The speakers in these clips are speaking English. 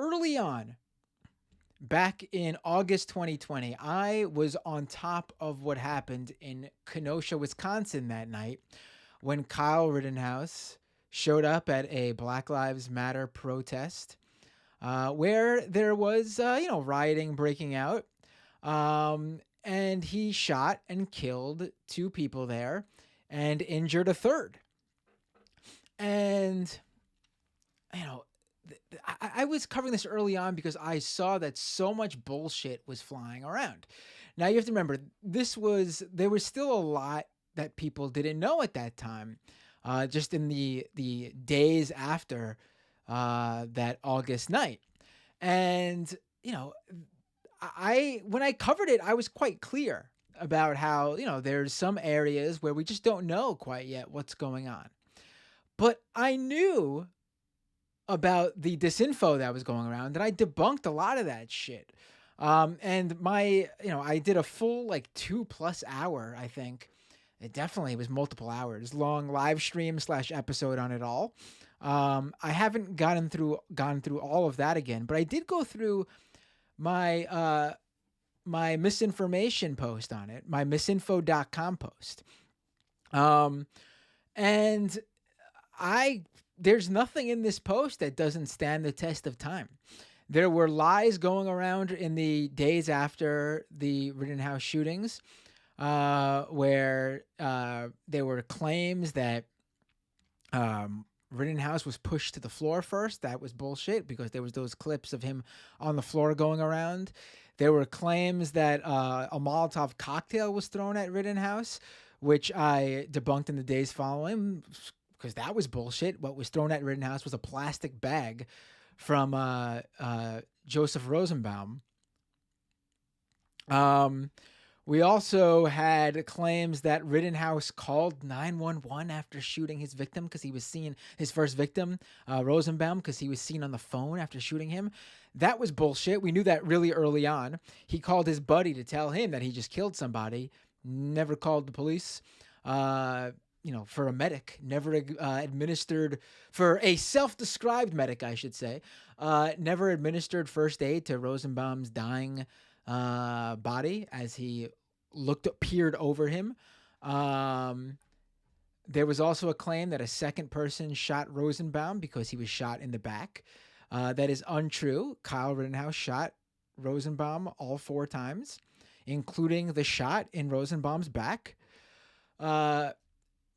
early on, back in August 2020, I was on top of what happened in Kenosha, Wisconsin that night when Kyle Rittenhouse showed up at a Black Lives Matter protest where there was, rioting breaking out. And he shot and killed two people there and injured a third. And, you know, I was covering this early on because I saw that so much bullshit was flying around. Now you have to remember, there was still a lot that people didn't know at that time, just in the days after that August night. And, when I covered it, I was quite clear about how, there's some areas where we just don't know quite yet what's going on. But I knew about the disinfo that was going around, and I debunked a lot of that shit. And I did a full like 2+ hour, I think. It definitely was multiple hours long live stream / episode on it all. I haven't gone through all of that again, but I did go through my misinformation post on it, my misinfo.com post. And there's nothing in this post that doesn't stand the test of time. There were lies going around in the days after the Rittenhouse shootings, where there were claims that Rittenhouse was pushed to the floor first. That was bullshit because there was those clips of him on the floor going around. There were claims that a Molotov cocktail was thrown at Rittenhouse, which I debunked in the days following because that was bullshit. What was thrown at Rittenhouse was a plastic bag from Joseph Rosenbaum. We also had claims that Rittenhouse called 911 after shooting his victim because he was seen, his first victim, Rosenbaum, because he was seen on the phone after shooting him. That was bullshit. We knew that really early on. He called his buddy to tell him that he just killed somebody, never called the police. For a medic, never administered, for a self-described medic, I should say, never administered first aid to Rosenbaum's dying body as he peered over him. There was also a claim that a second person shot Rosenbaum because he was shot in the back. That is untrue. Kyle Rittenhouse shot Rosenbaum all 4 times, including the shot in Rosenbaum's back.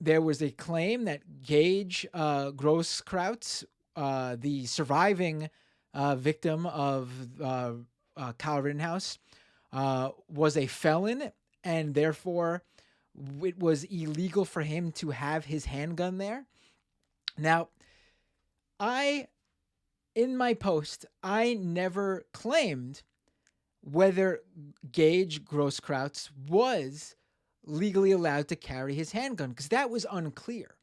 There was a claim that Gage Grosskreutz, the surviving victim of Kyle Rittenhouse, was a felon, and therefore it was illegal for him to have his handgun there. Now, in my post, I never claimed whether Gage Grosskreutz was legally allowed to carry his handgun because that was unclear.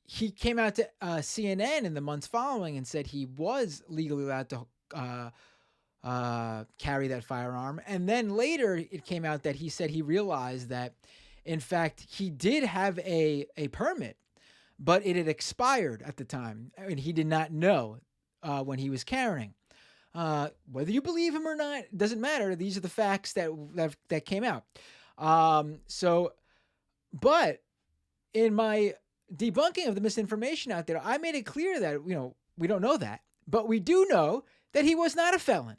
He came out to CNN in the months following and said he was legally allowed to carry that firearm. And then later it came out that he said he realized that, in fact, he did have a permit, but it had expired at the time, and he did not know when he was carrying. Whether you believe him or not, doesn't matter. These are the facts that came out. But in my debunking of the misinformation out there, I made it clear that, we don't know that, but we do know that he was not a felon.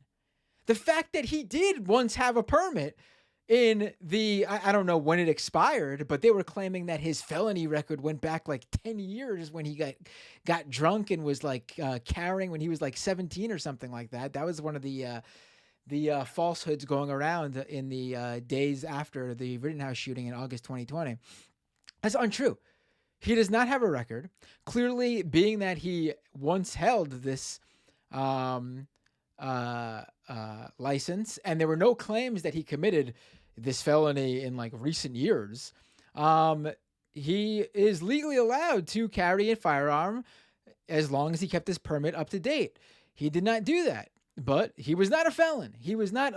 The fact that he did once have a permit in I don't know when it expired, but they were claiming that his felony record went back like 10 years when he got drunk and was like carrying when he was like 17 or something like that. That was one of the falsehoods going around in the days after the Rittenhouse shooting in August 2020. That's untrue. He does not have a record. Clearly, being that he once held this license, and there were no claims that he committed this felony in like recent years, he is legally allowed to carry a firearm as long as he kept his permit up to date. He did not do that. But he was not a felon. He was not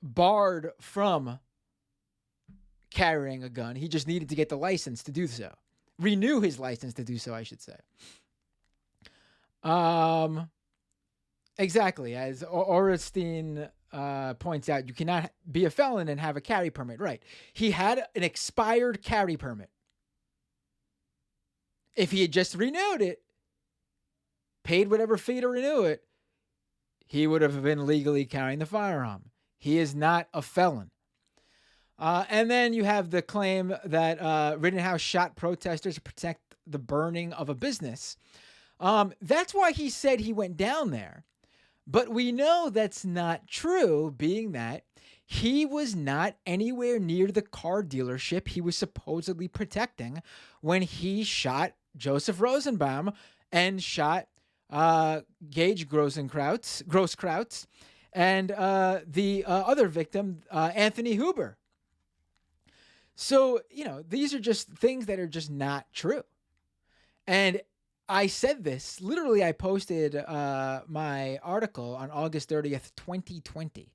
barred from carrying a gun. He just needed to get the license to do so. Renew his license to do so, I should say. Um, exactly. As Orestein points out, you cannot be a felon and have a carry permit. Right. He had an expired carry permit. If he had just renewed it, paid whatever fee to renew it, he would have been legally carrying the firearm. He is not a felon. And then you have the claim that Rittenhouse shot protesters to protect the burning of a business. That's why he said he went down there. But we know that's not true, being that he was not anywhere near the car dealership he was supposedly protecting when he shot Joseph Rosenbaum and shot Gage Groskrautz, and the other victim, Anthony Huber. So, these are just things that are just not true. And I said this, literally, I posted my article on August 30th, 2020,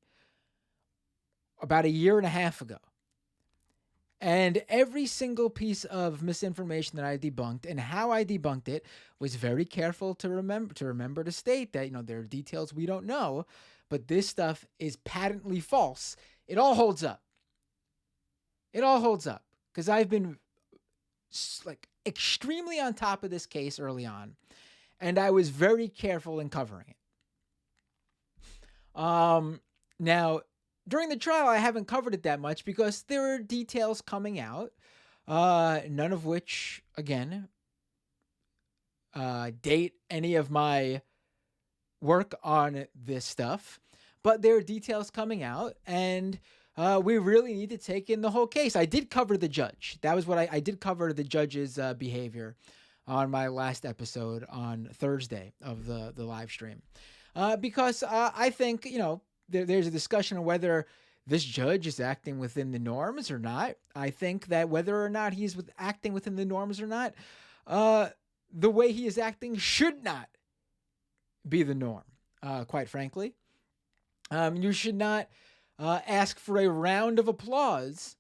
about a year and a half ago. And every single piece of misinformation that I debunked and how I debunked it was very careful to remember to state that, there are details we don't know, but this stuff is patently false. It all holds up. It all holds up because I've been extremely on top of this case early on, and I was very careful in covering it. Now, during the trial, I haven't covered it that much because there are details coming out, none of which, again, date any of my work on this stuff. But there are details coming out, and we really need to take in the whole case. I did cover the judge. That was what I did cover the judge's behavior on my last episode on Thursday of the live stream. Because I think, there's a discussion on whether this judge is acting within the norms or not. I think that whether or not he's acting within the norms or not, the way he is acting should not be the norm, quite frankly. You should not ask for a round of applause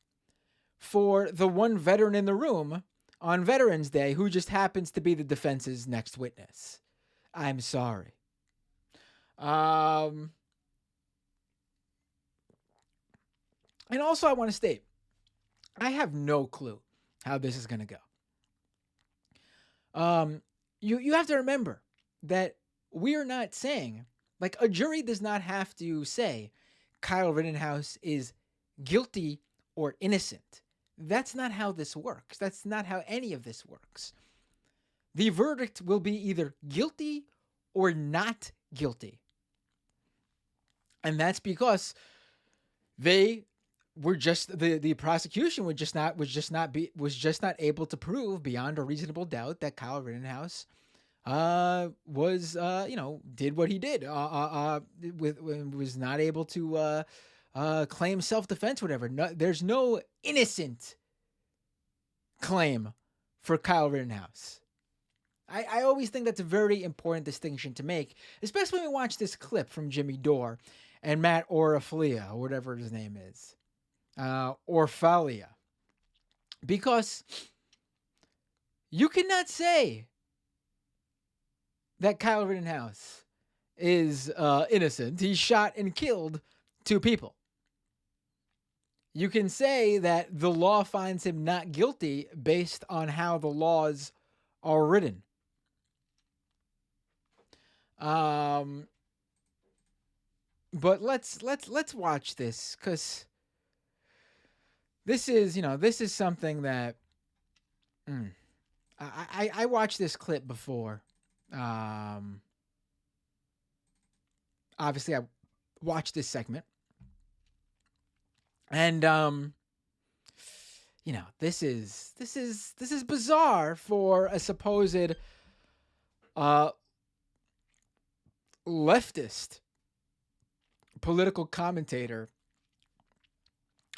for the one veteran in the room on Veterans Day who just happens to be the defense's next witness. I'm sorry. And also, I want to state, I have no clue how this is going to go. You have to remember that we are not saying, a jury does not have to say Kyle Rittenhouse is guilty or innocent. That's not how this works. That's not how any of this works. The verdict will be either guilty or not guilty. And that's because they were just the prosecution was just not able to prove beyond a reasonable doubt that Kyle Rittenhouse was did what he did was not able to claim self-defense, whatever. No, there's no innocent claim for Kyle Rittenhouse. I always think that's a very important distinction to make, especially when we watch this clip from Jimmy Dore and Matt Orfalea, or whatever his name is, Orfalea, because you cannot say that Kyle Rittenhouse is innocent. He shot and killed 2 people. You can say that the law finds him not guilty based on how the laws are written. But let's watch this, because this is something that I watched this clip before. Obviously I watched this segment, and this is bizarre for a supposed leftist political commentator.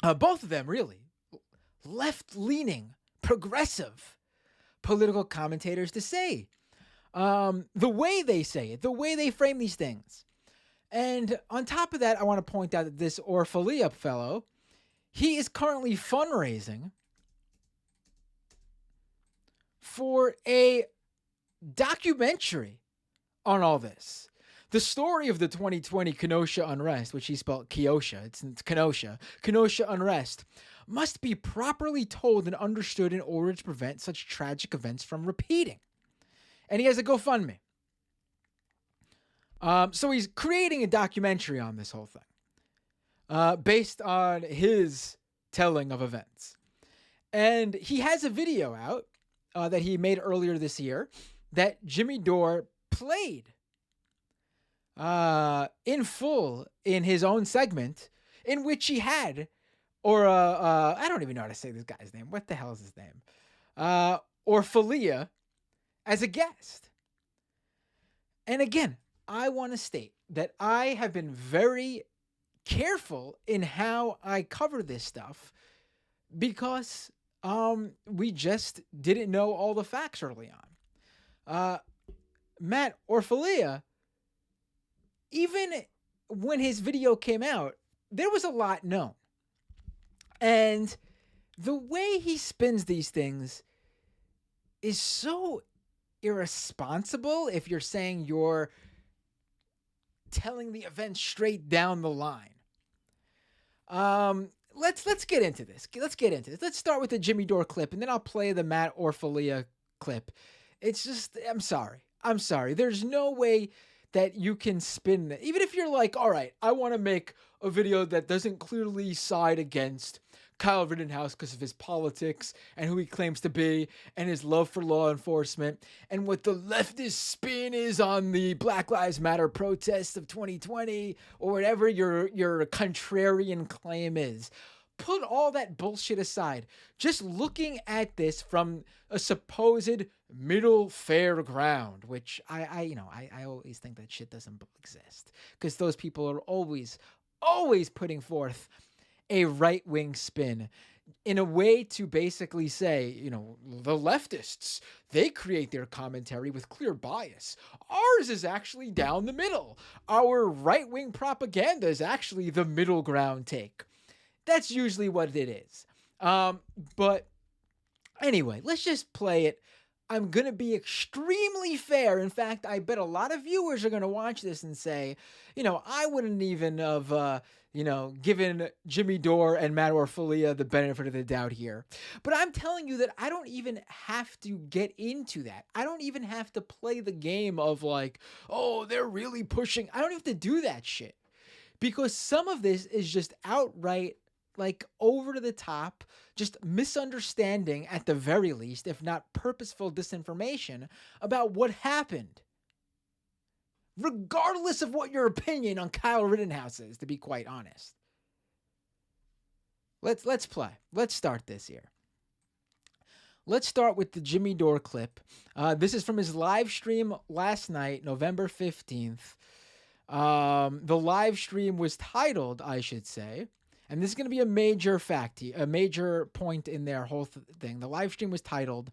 Both of them really left-leaning, progressive political commentators to say. The way they say it, the way they frame these things. And on top of that, I want to point out that this Orfalea fellow, he is currently fundraising for a documentary on all this. The story of the 2020 Kenosha unrest, which he spelled Keosha, it's Kenosha unrest, must be properly told and understood in order to prevent such tragic events from repeating. And he has a GoFundMe. So he's creating a documentary on this whole thing, based on his telling of events. And he has a video out that he made earlier this year that Jimmy Dore played in full in his own segment, in which he had, I don't even know how to say this guy's name. What the hell is his name? Orfalea as a guest. And again, I want to state that I have been very careful in how I cover this stuff because we just didn't know all the facts early on. Matt Orfalea, even when his video came out, there was a lot known. And the way he spins these things is so irresponsible if you're saying you're telling the event straight down the line. Let's get into this. Let's start with the Jimmy Dore clip, and then I'll play the Matt Orfalea clip. It's just, I'm sorry. There's no way that you can spin it. Even if you're like, all right, I want to make a video that doesn't clearly side against Kyle Rittenhouse because of his politics and who he claims to be and his love for law enforcement and what the leftist spin is on the Black Lives Matter protests of 2020 or whatever your contrarian claim is. Put all that bullshit aside. Just looking at this from a supposed middle fair ground, which I always think that shit doesn't exist because those people are always putting forth a right-wing spin in a way to basically say, the leftists, they create their commentary with clear bias. Ours is actually down the middle. Our right-wing propaganda is actually the middle ground take. That's usually what it is. But anyway, let's just play it. I'm going to be extremely fair. In fact, I bet a lot of viewers are going to watch this and say, I wouldn't even have, given Jimmy Dore and Matt Orfalea the benefit of the doubt here. But I'm telling you that I don't even have to get into that. I don't even have to play the game of like, oh, they're really pushing. I don't have to do that shit. Because some of this is just outright, like, over to the top, just misunderstanding at the very least, if not purposeful disinformation about what happened. Regardless of what your opinion on Kyle Rittenhouse is, to be quite honest. Let's play. Let's start this here. Let's start with the Jimmy Dore clip. This is from his live stream last night, November 15th. The live stream was titled, I should say, and this is going to be a major fact, a major point in their whole thing. The live stream was titled,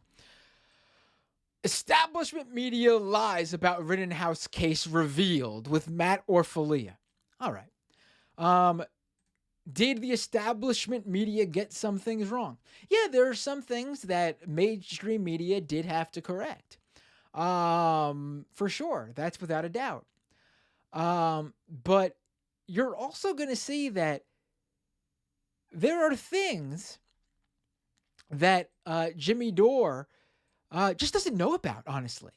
Establishment Media Lies About Rittenhouse Case Revealed with Matt Orfalea. All right. Did the establishment media get some things wrong? Yeah, there are some things that mainstream media did have to correct. For sure. That's without a doubt. But you're also going to see that there are things that Jimmy Dore just doesn't know about, honestly.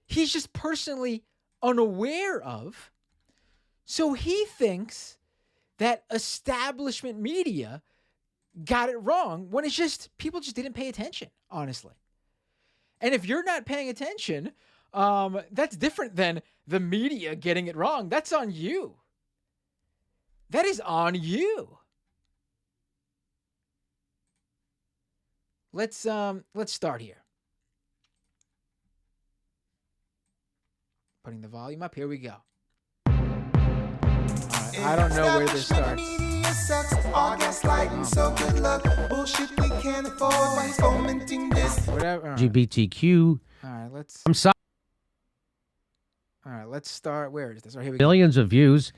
He's just personally unaware of. So he thinks that establishment media got it wrong when it's just people just didn't pay attention, honestly. And if you're not paying attention, that's different than the media getting it wrong. That's on you. That is on you. Let's start here. Putting the volume up. Here we go. All right, I don't know where this starts. Whatever. Right. LGBTQ. All right, let's. I'm sorry. All right, let's start. Where is this? Right, here we Millions of views.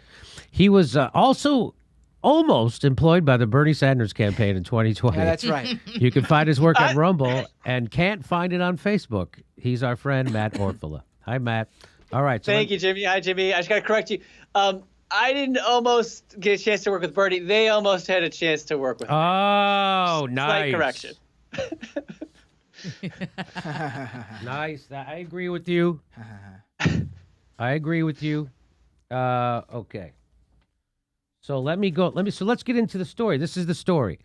He was also almost employed by the Bernie Sanders campaign in 2020. Yeah, that's right. You can find his work on Rumble and can't find it on Facebook. He's our friend, Matt Orfalea. Hi, Matt. All right. So Thank you, Jimmy. Hi, Jimmy. I just got to correct you. I didn't almost get a chance to work with Bernie. They almost had a chance to work with me. Oh, Slight nice. correction. Nice. I agree with you. I agree with you. Okay. So let's get into the story. This is the story.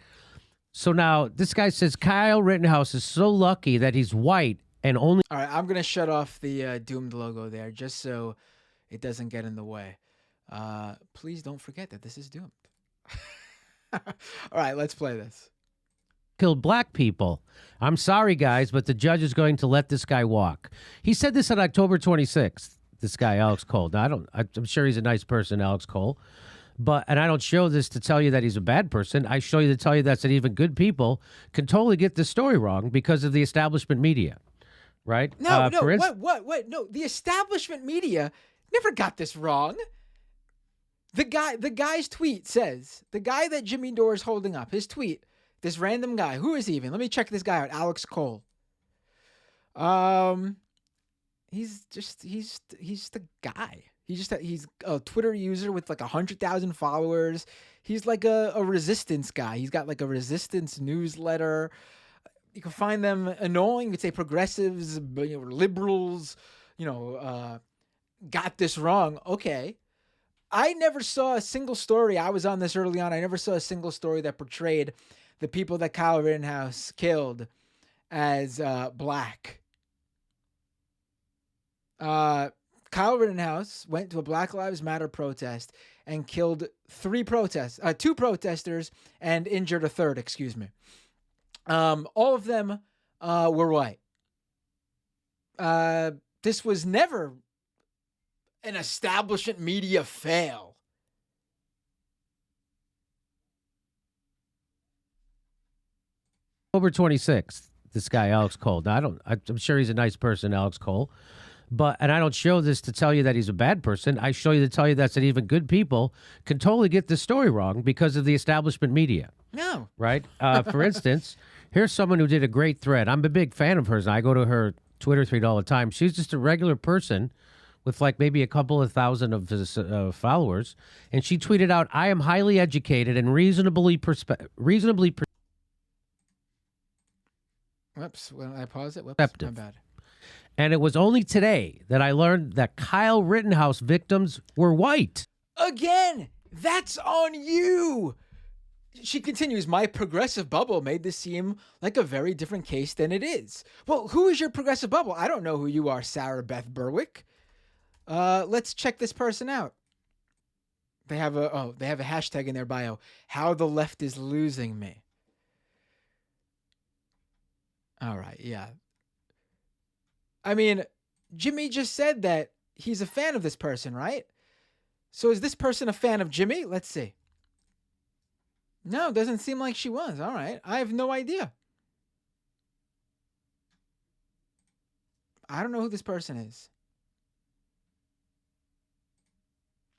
So now this guy says Kyle Rittenhouse is so lucky that he's white and only. All right, I'm going to shut off the doomed logo there just so it doesn't get in the way. Please don't forget that this is doomed. All right, let's play this. Killed black people. I'm sorry, guys, but the judge is going to let this guy walk. He said this on October 26th. This guy, Alex Cole. Now, I'm sure he's a nice person, Alex Cole. And I don't show this to tell you that he's a bad person. I show you to tell you that even good people can totally get this story wrong because of the establishment media, right? No, what? No, the establishment media never got this wrong. The guy's tweet says, the guy that Jimmy Dore is holding up, his tweet, this random guy, who is he even? Let me check this guy out, Alex Cole. He's the guy. He's a Twitter user with like 100,000 followers. He's like a resistance guy. He's got like a resistance newsletter. You can find them annoying. You could say progressives, liberals, got this wrong. Okay. I never saw a single story. I was on this early on. I never saw a single story that portrayed the people that Kyle Rittenhouse killed as black. Kyle Rittenhouse went to a Black Lives Matter protest and killed two protesters and injured a third, excuse me. All of them were white. This was never an establishment media fail. October 26th, this guy, Alex Cole. Now, I'm sure he's a nice person, Alex Cole. And I don't show this to tell you that he's a bad person. I show you to tell you that even good people can totally get this story wrong because of the establishment media. No. Right? For instance, here's someone who did a great thread. I'm a big fan of hers. I go to her Twitter feed all the time. She's just a regular person with like maybe a couple of thousand of followers. And she tweeted out, I am highly educated and reasonably Whoops, when I pause it, my bad. And it was only today that I learned that Kyle Rittenhouse victims were white. Again, that's on you. She continues, my progressive bubble made this seem like a very different case than it is. Well, who is your progressive bubble? I don't know who you are, Sarah Beth Berwick. Let's check this person out. They have a hashtag in their bio. How the left is losing me. All right, yeah. I mean, Jimmy just said that he's a fan of this person, right? So is this person a fan of Jimmy? Let's see. No, it doesn't seem like she was. All right. I have no idea. I don't know who this person is.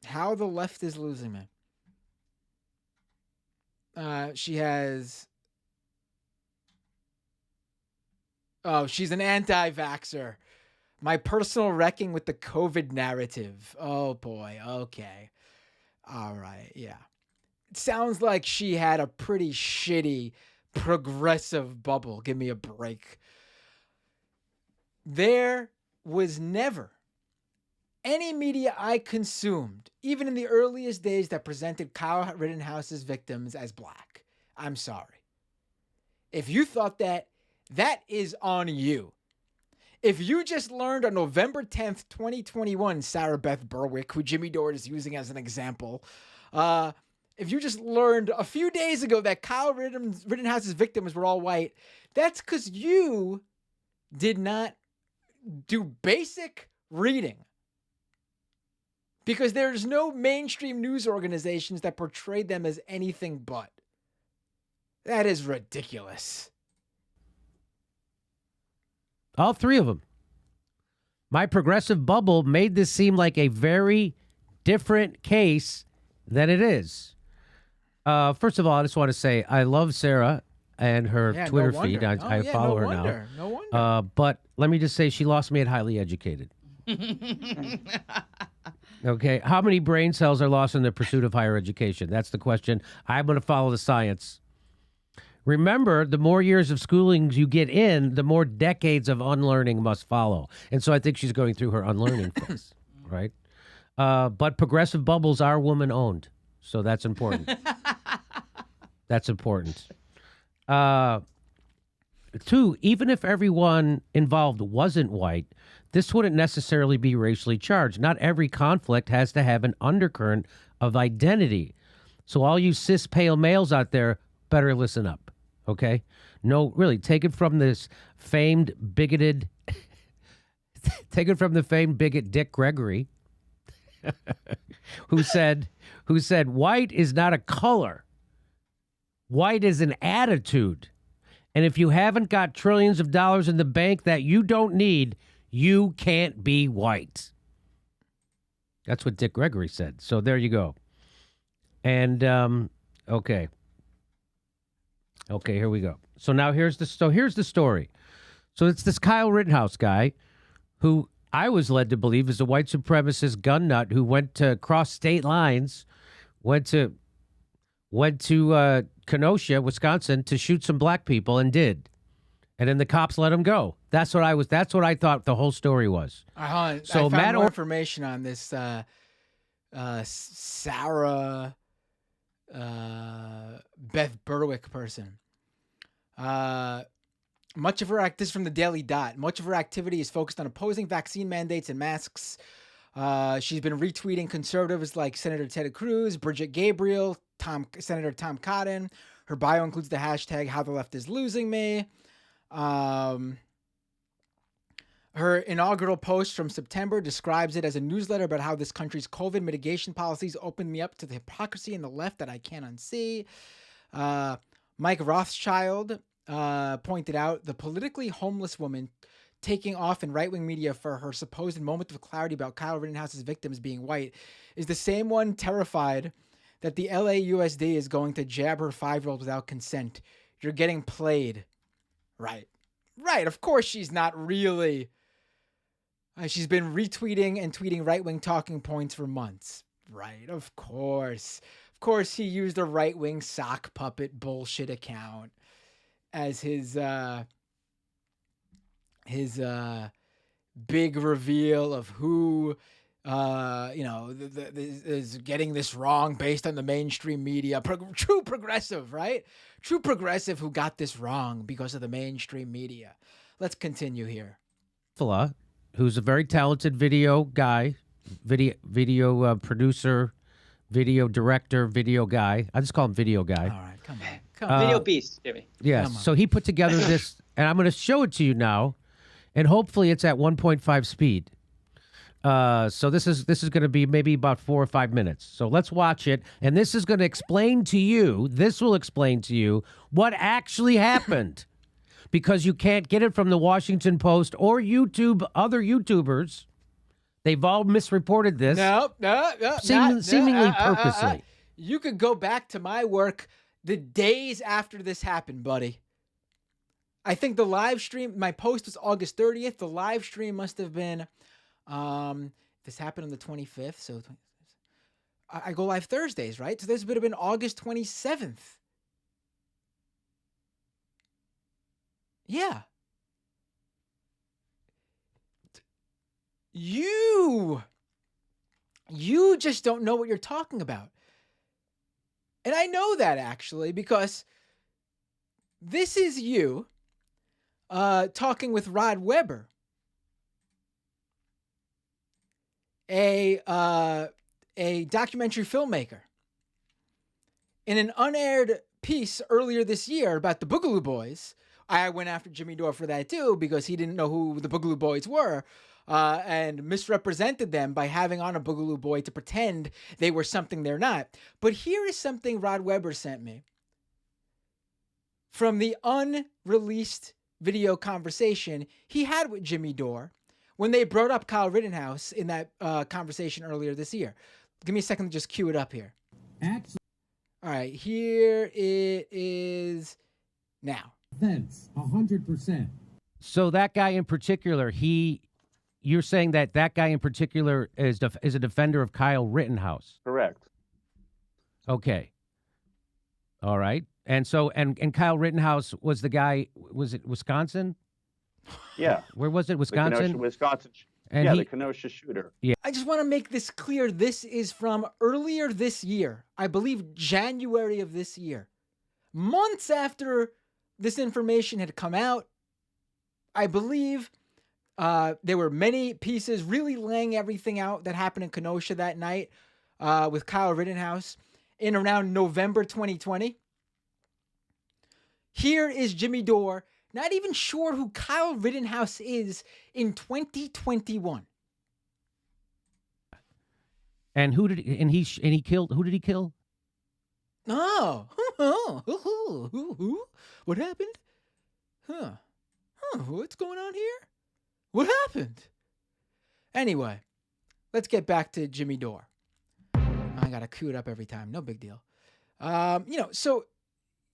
How the left is losing me. She has... Oh, she's an anti-vaxxer. My personal wrecking with the COVID narrative. Oh, boy. Okay. All right. Yeah. It sounds like she had a pretty shitty progressive bubble. Give me a break. There was never any media I consumed, even in the earliest days, that presented Kyle Rittenhouse's victims as black. I'm sorry. If you thought that is on you. If you just learned on November 10th, 2021, Sarah Beth Berwick, who Jimmy Dore is using as an example, if you just learned a few days ago that Kyle Rittenhouse's victims were all white, that's because you did not do basic reading. Because there's no mainstream news organizations that portrayed them as anything but. That is ridiculous. All three of them. My progressive bubble made this seem like a very different case than it is. First of all, I just want to say I love Sarah and her Twitter feed. I follow her now. No wonder. But let me just say she lost me at highly educated. Okay, how many brain cells are lost in the pursuit of higher education? That's the question. I'm going to follow the science. Remember, the more years of schooling you get in, the more decades of unlearning must follow. And so I think she's going through her unlearning phase, right? But progressive bubbles are woman-owned, so that's important. That's important. Two, even if everyone involved wasn't white, this wouldn't necessarily be racially charged. Not every conflict has to have an undercurrent of identity. So all you cis pale males out there better listen up, okay? No, really, take it from this famed bigoted, take it from the famed bigot Dick Gregory, who said, white is not a color. White is an attitude. And if you haven't got trillions of dollars in the bank that you don't need, you can't be white. That's what Dick Gregory said. So there you go. And okay. Okay, here we go. So now here's the story. So it's this Kyle Rittenhouse guy who I was led to believe is a white supremacist gun nut who went to cross state lines, went to Kenosha, Wisconsin, to shoot some black people and did. And then the cops let him go. That's what I thought the whole story was. So I found more information on this Sarah Beth Berwick person. Much of her this is from the Daily Dot. Much of her activity is focused on opposing vaccine mandates and masks. She's been retweeting conservatives like Senator Ted Cruz, Bridget Gabriel, Senator Tom Cotton. Her bio includes the hashtag "How the Left is Losing Me." Her inaugural post from September describes it as a newsletter about how this country's COVID mitigation policies opened me up to the hypocrisy in the left that I can't unsee. Mike Rothschild pointed out the politically homeless woman taking off in right-wing media for her supposed moment of clarity about Kyle Rittenhouse's victims being white is the same one terrified that the LAUSD is going to jab her 5-year-old without consent. You're getting played. Right. Of course she's not really. She's been retweeting and tweeting right-wing talking points for months. Right. Of course. He used a right-wing sock puppet bullshit account as his big reveal of who is getting this wrong based on the mainstream media. True progressive, right? True progressive who got this wrong because of the mainstream media. Let's continue here. Who's a very talented video guy, video producer, video director, video guy. I just call him video guy. All right, come on. Video beast, Jimmy. Yes. So he put together this, and I'm going to show it to you now, and hopefully it's at 1.5 speed. So this is going to be maybe about 4 or 5 minutes. So let's watch it, and this is going to explain to you. This will explain to you what actually happened, because you can't get it from the Washington Post or YouTube. Other YouTubers, they've all misreported this. No, seemingly purposely. You could go back to my work the days after this happened, buddy. I think the live stream. My post was August 30th. The live stream must have been. This happened on the 25th, so I go live Thursdays, right? So this would have been August 27th. Yeah. You just don't know what you're talking about. And I know that actually because this is you talking with Rod Weber. A documentary filmmaker. In an unaired piece earlier this year about the Boogaloo Boys, I went after Jimmy Dore for that too because he didn't know who the Boogaloo Boys were and misrepresented them by having on a Boogaloo Boy to pretend they were something they're not. But here is something Rod Weber sent me from the unreleased video conversation he had with Jimmy Dore when they brought up Kyle Rittenhouse in that conversation earlier this year. Give me a second to just cue it up here. All right, here it is now. Offense, 100%. So that guy in particular, he you're saying that that guy in particular is a defender of Kyle Rittenhouse. Correct. Okay. All right. And so and Kyle Rittenhouse was the guy. Was it Wisconsin? Yeah. Where was it? The Wisconsin. Kenosha, Wisconsin. And yeah, he- the Kenosha shooter. I just want to make this clear. This is from earlier this year. I believe January of this year. Months after this information had come out, I believe there were many pieces really laying everything out that happened in Kenosha that night with Kyle Rittenhouse in around November 2020. Here is Jimmy Dore, not even sure who Kyle Rittenhouse is in 2021. And who did he killed? Who did he kill? Oh, what happened? What's going on here? What happened? Anyway, let's get back to Jimmy Dore. I gotta cue it up every time. No big deal. So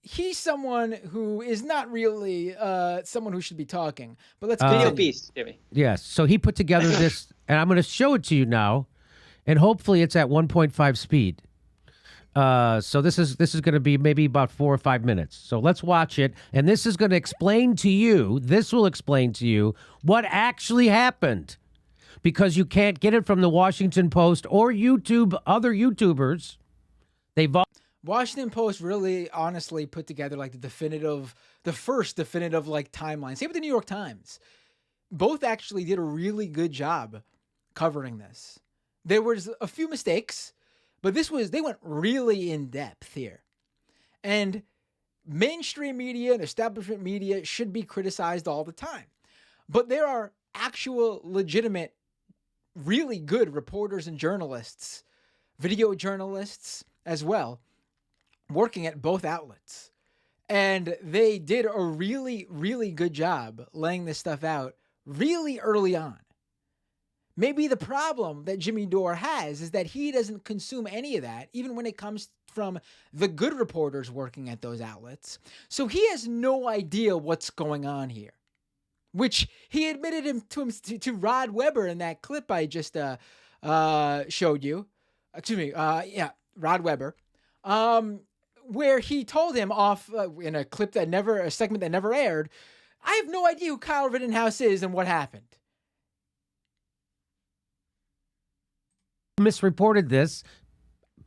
he's someone who is not really someone who should be talking. But let's Video continue. piece, Jimmy. Yes. So he put together this, and I'm going to show it to you now, and hopefully it's at 1.5 speed. So this is going to be maybe about 4 or 5 minutes. So let's watch it, and this is going to explain to you. This will explain to you what actually happened, because you can't get it from the Washington Post or YouTube. Other YouTubers, they've Washington Post really honestly put together like the first definitive like timeline. Same with the New York Times. Both actually did a really good job covering this. There was a few mistakes, but they went really in depth here. And mainstream media and establishment media should be criticized all the time. But there are actual legitimate, really good reporters and journalists, video journalists as well, working at both outlets. And they did a really, really good job laying this stuff out really early on. Maybe the problem that Jimmy Dore has is that he doesn't consume any of that, even when it comes from the good reporters working at those outlets. So he has no idea what's going on here, which he admitted to Rod Weber in that clip I just showed you. Rod Weber. Where he told him off in a segment that never aired, I have no idea who Kyle Rittenhouse is and what happened. misreported this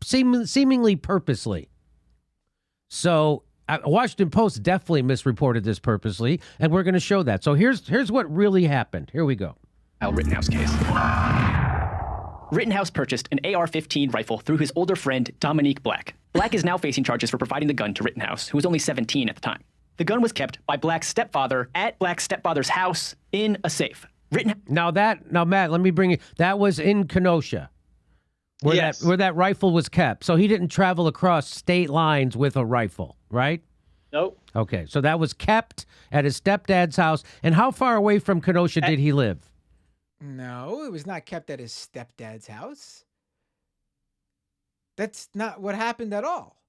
seemingly purposely. So Washington Post definitely misreported this purposely, and we're going to show that. So here's what really happened. Here we go. Rittenhouse case. Rittenhouse purchased an AR-15 rifle through his older friend, Dominique Black. Black is now facing charges for providing the gun to Rittenhouse, who was only 17 at the time. The gun was kept by Black's stepfather at Black's stepfather's house in a safe. Now, Matt, let me bring you. That was in Kenosha, where that rifle was kept. So he didn't travel across state lines with a rifle, right? Nope. Okay, so that was kept at his stepdad's house. And how far away from Kenosha did he live? No, it was not kept at his stepdad's house. That's not what happened at all.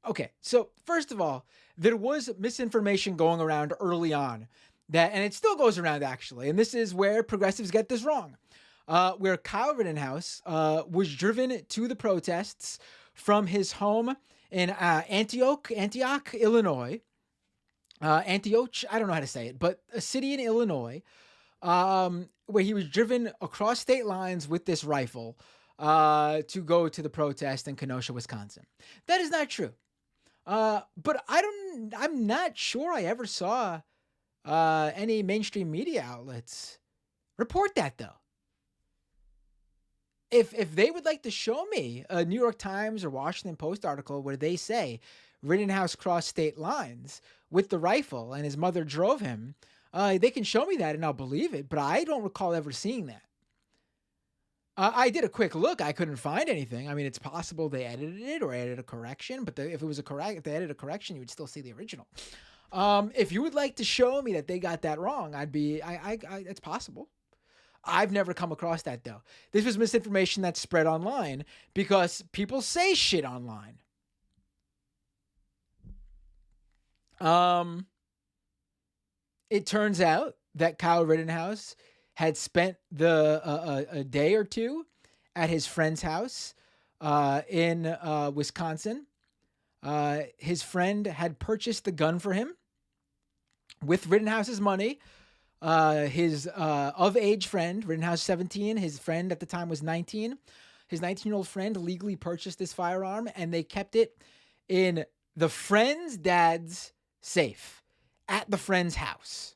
Okay, so first of all, there was misinformation going around early on and it still goes around actually, and this is where progressives get this wrong, where Kyle Rittenhouse was driven to the protests from his home in Antioch, Illinois. Antioch, I don't know how to say it, but a city in Illinois, where he was driven across state lines with this rifle to go to the protest in Kenosha, Wisconsin. That is not true. But I'm not sure I ever saw any mainstream media outlets report that, though. If they would like to show me a New York Times or Washington Post article where they say Rittenhouse crossed state lines with the rifle and his mother drove him, they can show me that and I'll believe it, but I don't recall ever seeing that. I did a quick look. I couldn't find anything. I mean, it's possible they edited it or added a correction, but if they added a correction, you would still see the original. If you would like to show me that they got that wrong, it's possible. I've never come across that, though. This was misinformation that spread online because people say shit online. It turns out that Kyle Rittenhouse had spent a day or two at his friend's house in Wisconsin. His friend had purchased the gun for him with Rittenhouse's money. His of-age friend, Rittenhouse 17, his friend at the time was 19. His 19-year-old friend legally purchased this firearm, and they kept it in the friend's dad's safe at the friend's house.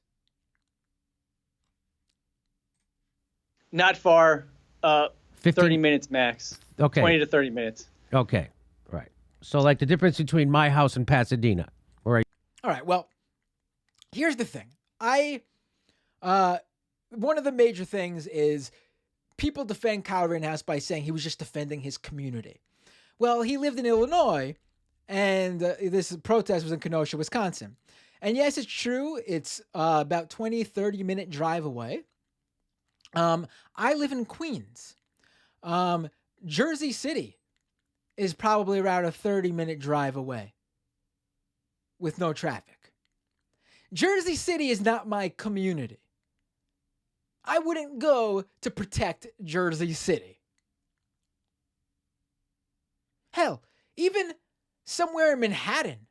Not far. 15 30 minutes max. Okay. 20 to 30 minutes. Okay. Right. So like the difference between my house and Pasadena. All right. All right. Well, here's the thing. One of the major things is people defend Kyle Rittenhouse by saying he was just defending his community. Well, he lived in Illinois, and this protest was in Kenosha, Wisconsin. And yes, it's true. It's about 20, 30-minute drive away. I live in Queens. Jersey City is probably around a 30-minute drive away with no traffic. Jersey City is not my community. I wouldn't go to protect Jersey City. Hell, even somewhere in Manhattan.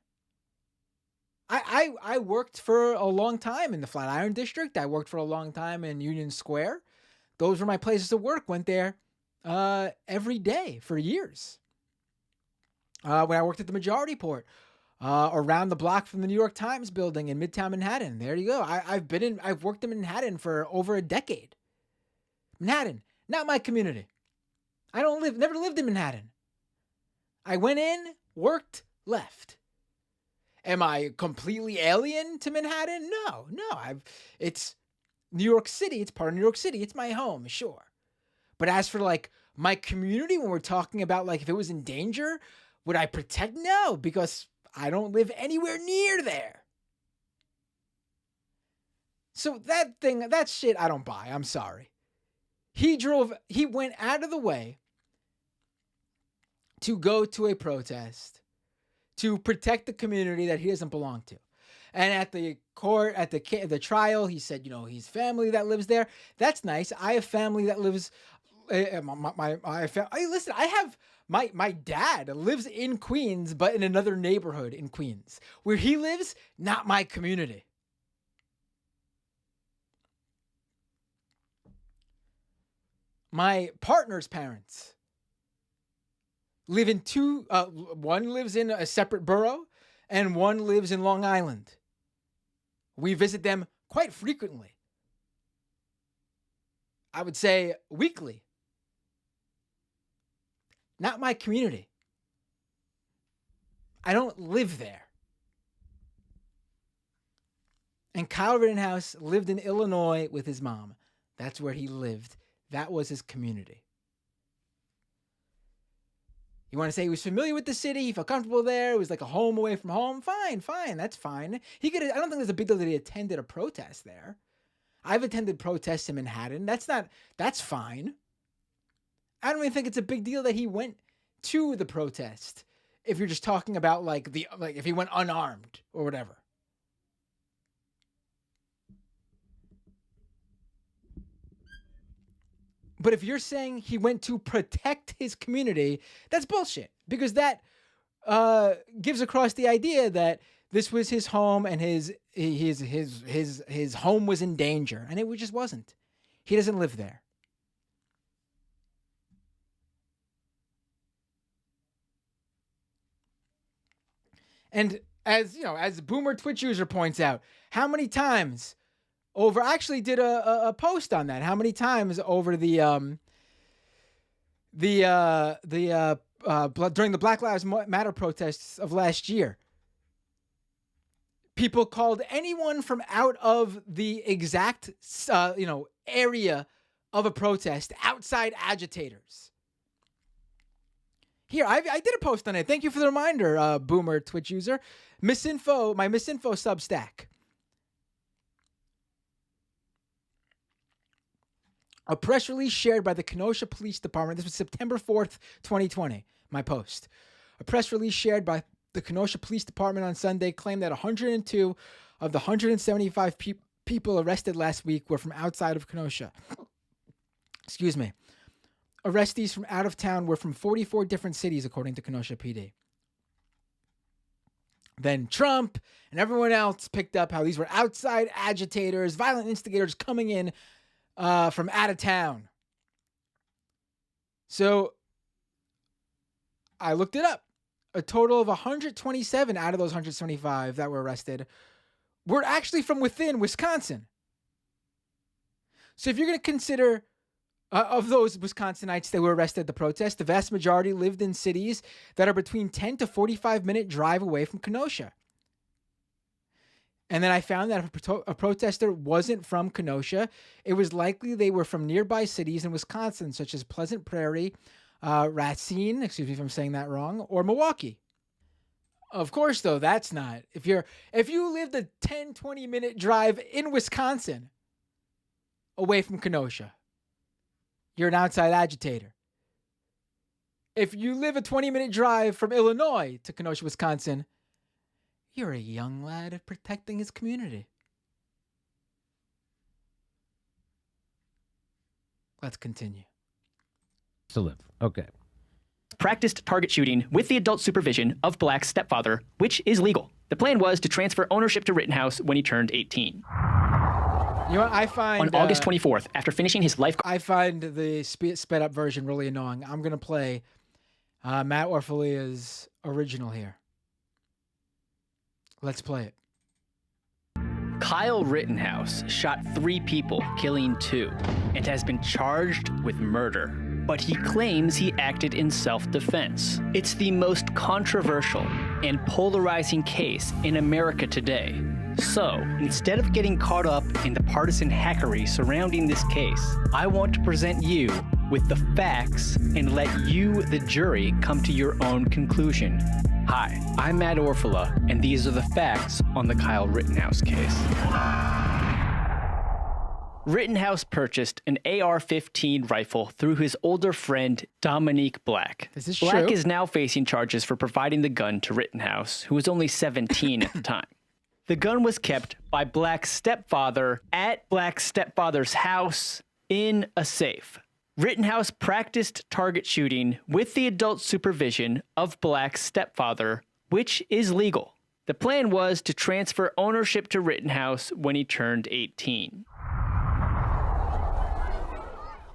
I worked for a long time in the Flatiron District. I worked for a long time in Union Square. Those were my places to work. Went there every day for years. When I worked at the Majority Port, around the block from the New York Times building in Midtown Manhattan. There you go. I've worked in Manhattan for over a decade. Manhattan, not my community. Never lived in Manhattan. I went in, worked, left. Am I completely alien to Manhattan? No. It's New York City. It's part of New York City. It's my home, sure. But as for like my community, when we're talking about like if it was in danger, would I protect? No, because I don't live anywhere near there. So that shit I don't buy. I'm sorry. He went out of the way to go to a protest to protect the community that he doesn't belong to. And at the court, at the trial, he said, he's family that lives there. That's nice. I have family that lives. Listen, I have my dad lives in Queens, but in another neighborhood in Queens. Where he lives, not my community. My partner's parents live in one lives in a separate borough and one lives in Long Island. We visit them quite frequently. I would say weekly. Not my community. I don't live there. And Kyle Rittenhouse lived in Illinois with his mom. That's where he lived. That was his community. You want to say he was familiar with the city, he felt comfortable there, it was like a home away from home? Fine, that's fine. I don't think there's a big deal that he attended a protest there. I've attended protests in Manhattan. That's fine. I don't even think it's a big deal that he went to the protest. If you're just talking about like if he went unarmed or whatever. But if you're saying he went to protect his community, that's bullshit. Because that gives across the idea that this was his home and his home was in danger, and it just wasn't. He doesn't live there. And as Boomer Twitch user points out, how many times I actually did a post on that. How many times over during the Black Lives Matter protests of last year, people called anyone from out of the exact area of a protest outside agitators. Here, I did a post on it. Thank you for the reminder, Boomer Twitch user. My Misinfo Substack. A press release shared by the Kenosha Police Department. This was September 4th, 2020, my post. A press release shared by the Kenosha Police Department on Sunday claimed that 102 of the 175 people arrested last week were from outside of Kenosha. Excuse me. Arrestees from out of town were from 44 different cities, according to Kenosha PD. Then Trump and everyone else picked up how these were outside agitators, violent instigators coming in from out of town. So I looked it up. A total of 127 out of those 175 that were arrested were actually from within Wisconsin. So if you're going to consider of those Wisconsinites that were arrested at the protest, the vast majority lived in cities that are between 10 to 45-minute drive away from Kenosha. And then I found that if a protester wasn't from Kenosha, it was likely they were from nearby cities in Wisconsin, such as Pleasant Prairie, Racine, excuse me if I'm saying that wrong, or Milwaukee. Of course, though, that's not. If you lived a 10, 20-minute drive in Wisconsin away from Kenosha, you're an outside agitator. If you live a 20-minute drive from Illinois to Kenosha, Wisconsin, you're a young lad protecting his community. Let's continue. To live. Okay. Practiced target shooting with the adult supervision of Black's stepfather, which is legal. The plan was to transfer ownership to Rittenhouse when he turned 18. You know what I find... On August 24th, after finishing his life... I find the sped up version really annoying. I'm going to play Matt Orfalea's original here. Let's play it. Kyle Rittenhouse shot 3 people, killing 2, and has been charged with murder. But he claims he acted in self-defense. It's the most controversial and polarizing case in America today. So, instead of getting caught up in the partisan hackery surrounding this case, I want to present you with the facts and let you, the jury, come to your own conclusion. Hi, I'm Matt Orfalea, and these are the facts on the Kyle Rittenhouse case. Rittenhouse purchased an AR-15 rifle through his older friend, Dominique Black. This is Black true. is now facing charges for providing the gun to Rittenhouse, who was only 17 at the time. The gun was kept by Black's stepfather at Black's stepfather's house in a safe. Rittenhouse practiced target shooting with the adult supervision of Black's stepfather, which is legal. The plan was to transfer ownership to Rittenhouse when he turned 18.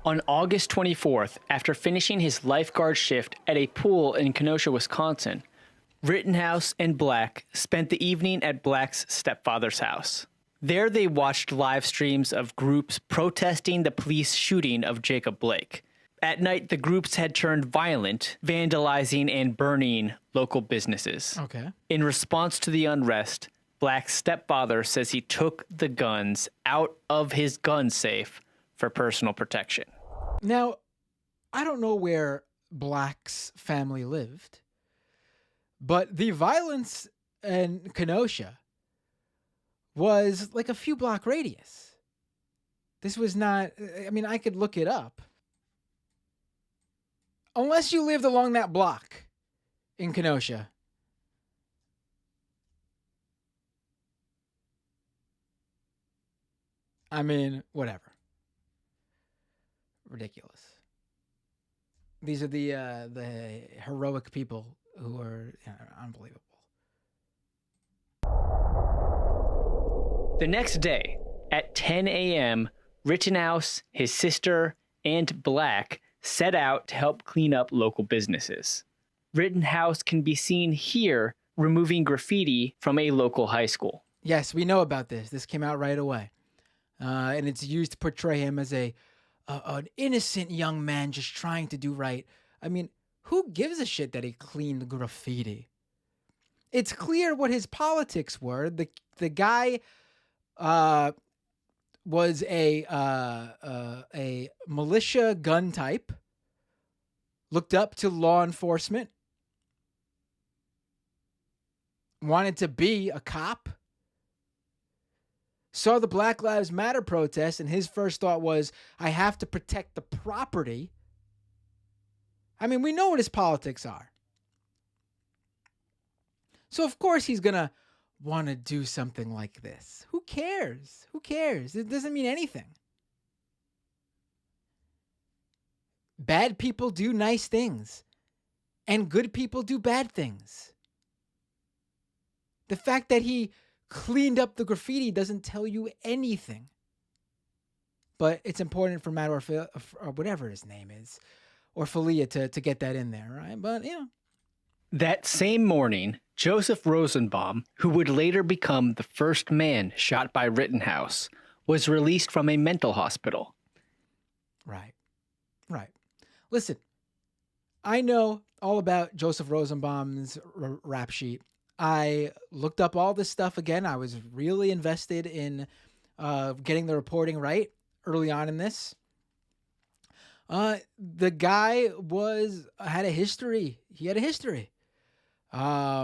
On August 24th, after finishing his lifeguard shift at a pool in Kenosha, Wisconsin, Rittenhouse and Black spent the evening at Black's stepfather's house. There they watched live streams of groups protesting the police shooting of Jacob Blake. At night, the groups had turned violent, vandalizing and burning local businesses. Okay. In response to the unrest, Black's stepfather says he took the guns out of his gun safe for personal protection. Now, I don't know where Black's family lived, but the violence in Kenosha was like a few block radius. This was not, I mean, I could look it up. Unless you lived along that block in Kenosha. I mean, whatever. Ridiculous. These are the heroic people who are unbelievable. The next day, at 10 a.m., Rittenhouse, his sister, and Black set out to help clean up local businesses. Rittenhouse can be seen here removing graffiti from a local high school. Yes, we know about this. This came out right away. And it's used to portray him as an innocent young man just trying to do right. I mean, who gives a shit that he cleaned graffiti? It's clear what his politics were. The guy was a militia gun type, looked up to law enforcement, wanted to be a cop, saw the Black Lives Matter protest, and his first thought was, I have to protect the property. I mean, we know what his politics are. So, of course, he's going to want to do something like this? Who cares? Who cares? It doesn't mean anything. Bad people do nice things, and good people do bad things. The fact that he cleaned up the graffiti doesn't tell you anything. But it's important for Matt Orfalea, or whatever his name is, Orfalea, to get that in there, right? But, That same morning, Joseph Rosenbaum, who would later become the first man shot by Rittenhouse, was released from a mental hospital. Right. Listen, I know all about Joseph Rosenbaum's rap sheet. I looked up all this stuff again. I was really invested in getting the reporting right early on in this. The guy had a history. He had a history.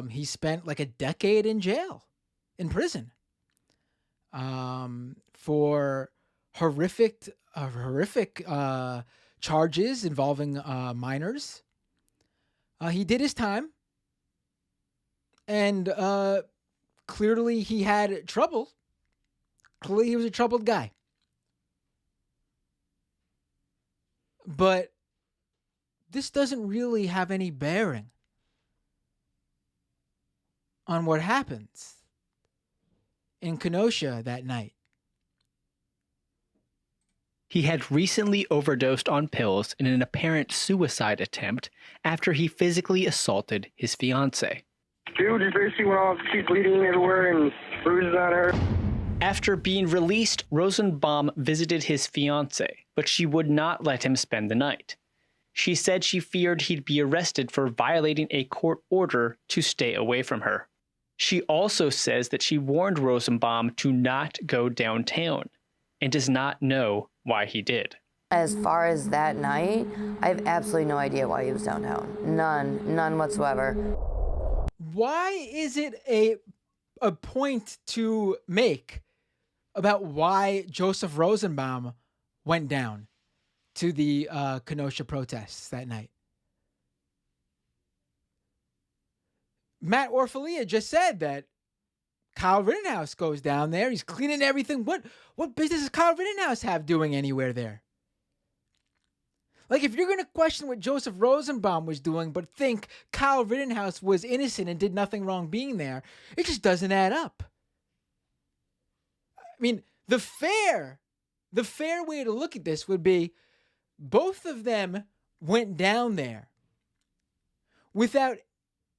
He spent like a decade in jail, in prison, for horrific charges involving minors. He did his time, and clearly he had trouble. Clearly he was a troubled guy. But this doesn't really have any bearing on what happens in Kenosha that night. He had recently overdosed on pills in an apparent suicide attempt after he physically assaulted his fiancée. Dude, his basically went off, she's bleeding everywhere and bruises on her. After being released, Rosenbaum visited his fiancée, but she would not let him spend the night. She said she feared he'd be arrested for violating a court order to stay away from her. She also says that she warned Rosenbaum to not go downtown and does not know why he did. As far as that night, I have absolutely no idea why he was downtown. None whatsoever. Why is it a point to make about why Joseph Rosenbaum went down to the Kenosha protests that night? Matt Orfalea just said that Kyle Rittenhouse goes down there. He's cleaning everything. What business does Kyle Rittenhouse have doing anywhere there? Like, if you're going to question what Joseph Rosenbaum was doing, but think Kyle Rittenhouse was innocent and did nothing wrong being there, it just doesn't add up. I mean, the fair way to look at this would be both of them went down there without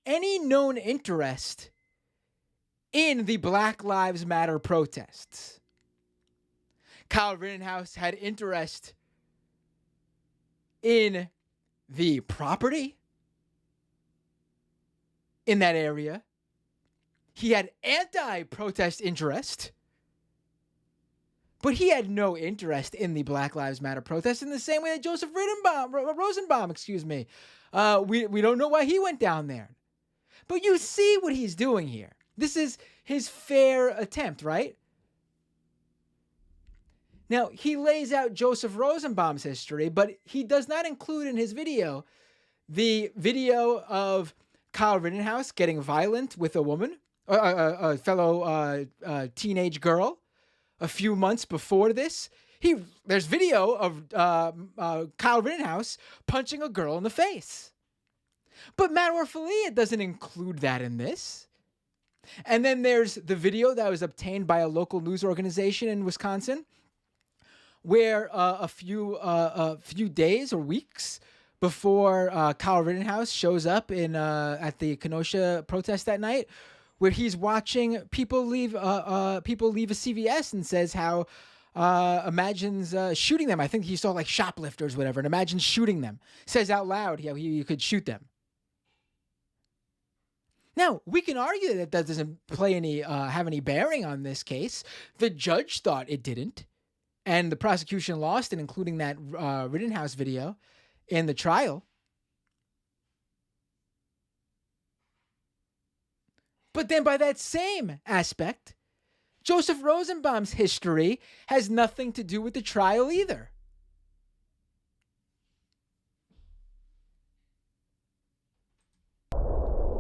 any known interest in the Black Lives Matter protests. Kyle Rittenhouse had interest in the property in that area. He had anti-protest interest, but he had no interest in the Black Lives Matter protests in the same way that Joseph Rosenbaum, we don't know why he went down there. But you see what he's doing here. This is his fair attempt, right? Now, he lays out Joseph Rosenbaum's history, but he does not include in his video the video of Kyle Rittenhouse getting violent with a woman, a fellow teenage girl, a few months before this. There's video of Kyle Rittenhouse punching a girl in the face. But Matt Orfalea doesn't include that in this. And then there's the video that was obtained by a local news organization in Wisconsin, where a few days or weeks before Kyle Rittenhouse shows up at the Kenosha protest that night, where he's watching people leave a CVS and says how imagines shooting them. I think he saw like shoplifters, whatever, and imagines shooting them. Says out loud how he could shoot them. Now, we can argue that doesn't have any bearing on this case. The judge thought it didn't, and the prosecution lost it, including that Rittenhouse video in the trial. But then by that same aspect, Joseph Rosenbaum's history has nothing to do with the trial either.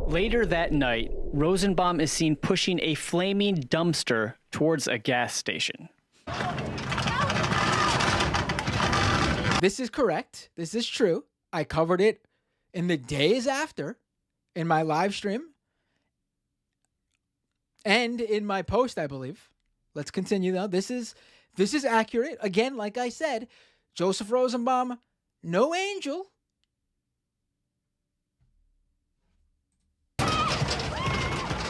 Later that night, Rosenbaum is seen pushing a flaming dumpster towards a gas station. This is correct. This is true. I covered it in the days after in my live stream and in my post, I believe. Let's continue though. This is accurate. Again, like I said, Joseph Rosenbaum, no angel.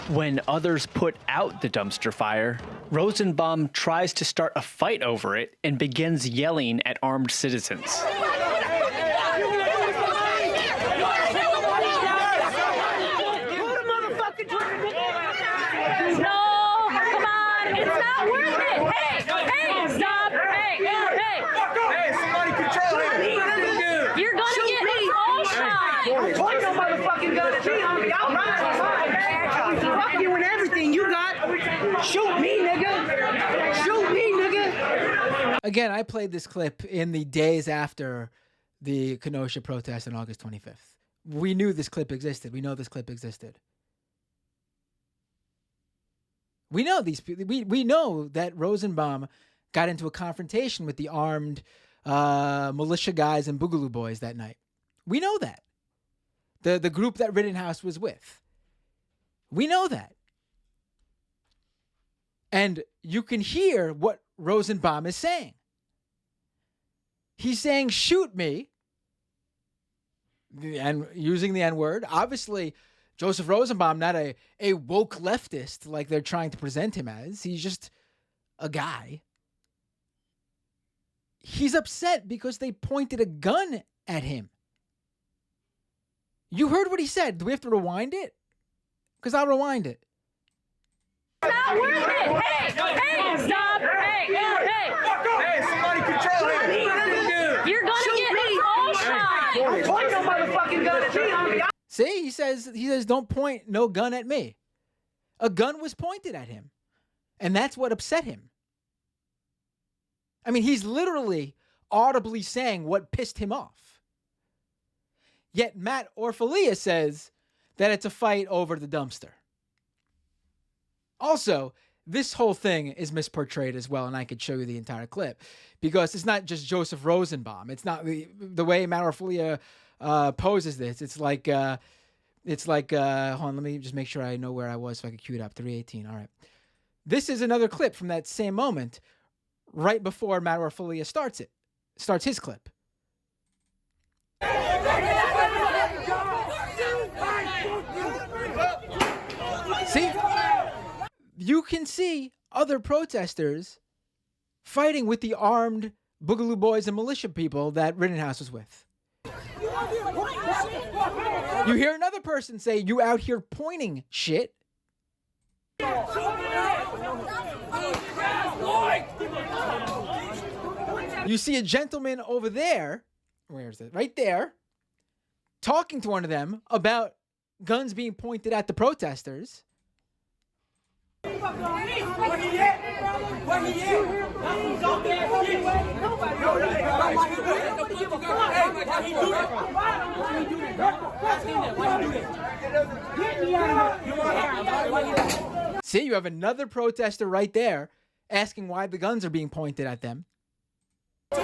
When others put out the dumpster fire, Rosenbaum tries to start a fight over it and begins yelling at armed citizens. Shoot me, nigga! Shoot me, nigga! Again, I played this clip in the days after the Kenosha protest on August 25th. We knew this clip existed. We know this clip existed. We know these people. We know that Rosenbaum got into a confrontation with the armed militia guys and Boogaloo Boys that night. We know that. The group that Rittenhouse was with. We know that. And you can hear what Rosenbaum is saying. He's saying, shoot me, and using the N-word. Obviously, Joseph Rosenbaum, not a woke leftist like they're trying to present him as. He's just a guy. He's upset because they pointed a gun at him. You heard what he said. Do we have to rewind it? Because I'll rewind it. Not worth it. Hey, stop. Hey, somebody control him. You're gonna get us all shot. Point no motherfucking gun at me, homie. See, he says, don't point no gun at me. A gun was pointed at him. And that's what upset him. I mean, he's literally audibly saying what pissed him off. Yet Matt Orfalea says that it's a fight over the dumpster. Also, this whole thing is misportrayed as well, and I could show you the entire clip, because it's not just Joseph Rosenbaum. It's not the way Matt Orfalea poses this. It's like, hold on, let me just make sure I know where I was so I can cue it up. 3:18. All right. This is another clip from that same moment, right before Matt Orfalea starts his clip. See? You can see other protesters fighting with the armed Boogaloo Boys and militia people that Rittenhouse was with. You hear another person say, you out here pointing shit. You see a gentleman over there, where is it? Right there, talking to one of them about guns being pointed at the protesters. See, you have another protester right there asking why the guns are being pointed at them. See?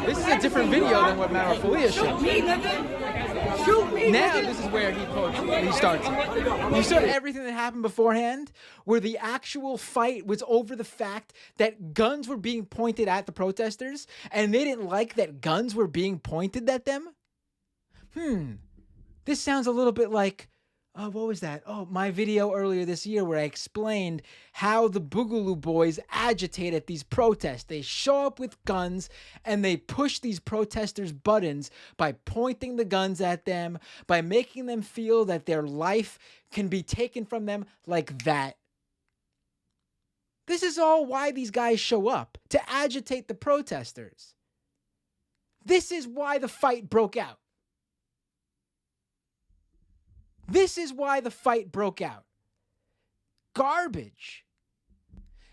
This is a different video than what Matt Orfalea showed. Now this is where he starts it. You saw everything that happened beforehand, where the actual fight was over the fact that guns were being pointed at the protesters, and they didn't like that guns were being pointed at them. This sounds a little bit like what was that? Oh, my video earlier this year where I explained how the Boogaloo Boys agitate at these protests. They show up with guns and they push these protesters' buttons by pointing the guns at them, by making them feel that their life can be taken from them like that. This is all why these guys show up, to agitate the protesters. This is why the fight broke out. This is why the fight broke out. Garbage.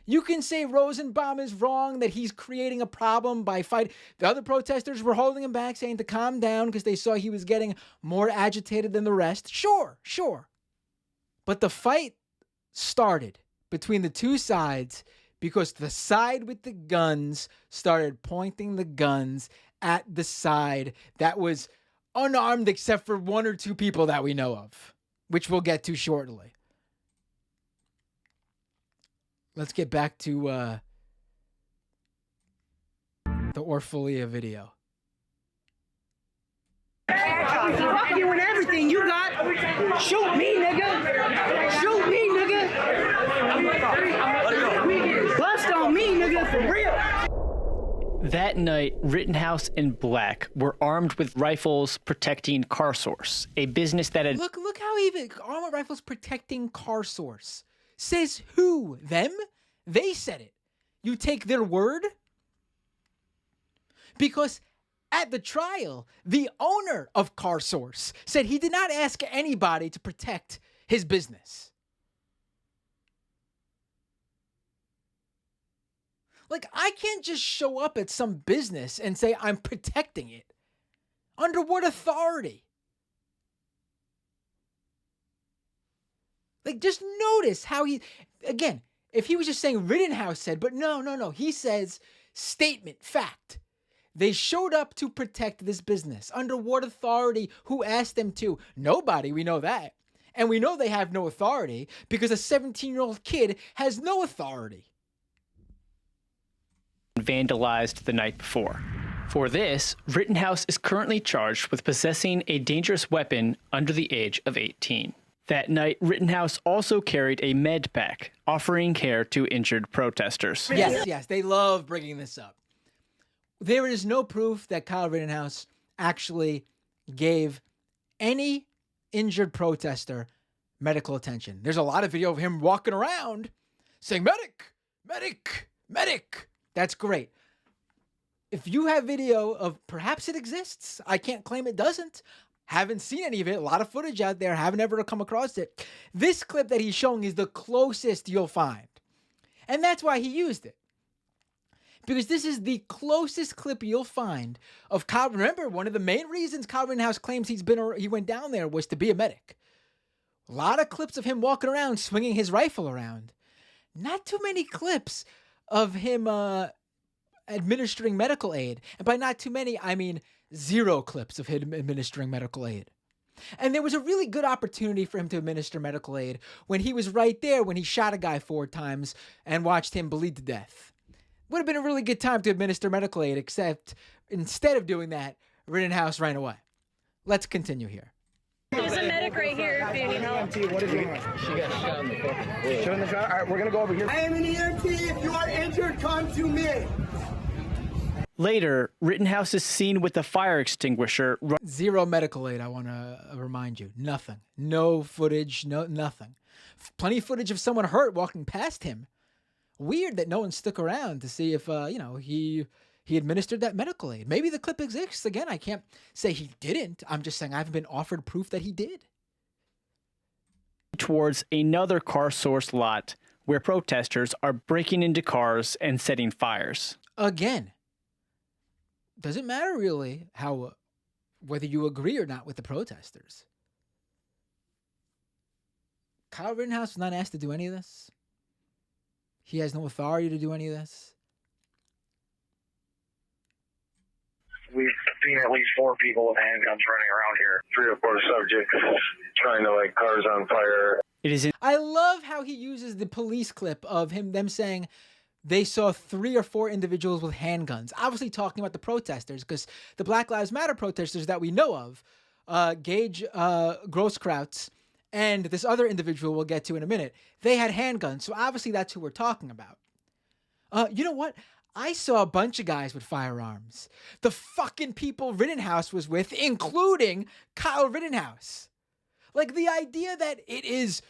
You can say Rosenbaum is wrong, that he's creating a problem by fighting. The other protesters were holding him back, saying to calm down because they saw he was getting more agitated than the rest. Sure. But the fight started between the two sides because the side with the guns started pointing the guns at the side that was unarmed except for one or two people that we know of, which we'll get to shortly. Let's get back to the Orfalea video. Fuck you and everything you got. Shoot me, nigga. Shoot me, nigga. Bust on me, nigga, for real. That night, Rittenhouse and Black were armed with rifles protecting Car Source, a business that had... Look how even armored rifles protecting Car Source. Says who? Them? They said it. You take their word? Because at the trial, the owner of Car Source said he did not ask anybody to protect his business. Like, I can't just show up at some business and say I'm protecting it. Under what authority? Like, just notice how he, again, if he was just saying Rittenhouse said, but no. He says statement, fact. They showed up to protect this business. Under what authority? Who asked them to? Nobody, we know that. And we know they have no authority because a 17-year-old kid has no authority. Vandalized the night before. For this, Rittenhouse is currently charged with possessing a dangerous weapon under the age of 18. That night, Rittenhouse also carried a med pack, offering care to injured protesters. Yes, they love bringing this up. There is no proof that Kyle Rittenhouse actually gave any injured protester medical attention. There's a lot of video of him walking around saying, medic, medic, medic. That's great. If you have video of, perhaps it exists. I can't claim it doesn't. Haven't seen any of it. A lot of footage out there. Haven't ever come across it. This clip that he's showing is the closest you'll find. And that's why he used it. Because this is the closest clip you'll find of Kyle. Remember, one of the main reasons Kyle Rittenhouse claims he went down there was to be a medic. A lot of clips of him walking around, swinging his rifle around. Not too many clips of him administering medical aid. And by not too many, I mean 0 clips of him administering medical aid. And there was a really good opportunity for him to administer medical aid when he was right there when he shot a guy 4 times and watched him bleed to death. Would have been a really good time to administer medical aid, except instead of doing that, Rittenhouse ran away. Let's continue here. There's a medic right here if you need help. What is wrong? She got shot in the foot. Shot in the shot? All right, we're going to go over here. I am an EMT. If you are injured, come to me. Later, Rittenhouse is seen with a fire extinguisher. 0 medical aid, I want to remind you. Nothing. No footage, nothing. Plenty of footage of someone hurt walking past him. Weird that no one stuck around to see if, he administered that medical aid. Maybe the clip exists. Again, I can't say he didn't. I'm just saying I haven't been offered proof that he did. Towards another Car Source lot where protesters are breaking into cars and setting fires. Again, doesn't matter really whether you agree or not with the protesters. Kyle Rittenhouse was not asked to do any of this. He has no authority to do any of this. We've seen at least 4 people with handguns running around here. 3 or 4 subjects trying to light cars on fire. I love how he uses the police clip of them saying they saw 3 or 4 individuals with handguns. Obviously talking about the protesters, because the Black Lives Matter protesters that we know of, Gage Grosskreutz and this other individual we'll get to in a minute, they had handguns. So obviously that's who we're talking about. You know what? I saw a bunch of guys with firearms. The fucking people Rittenhouse was with, including Kyle Rittenhouse. Like, the idea that it is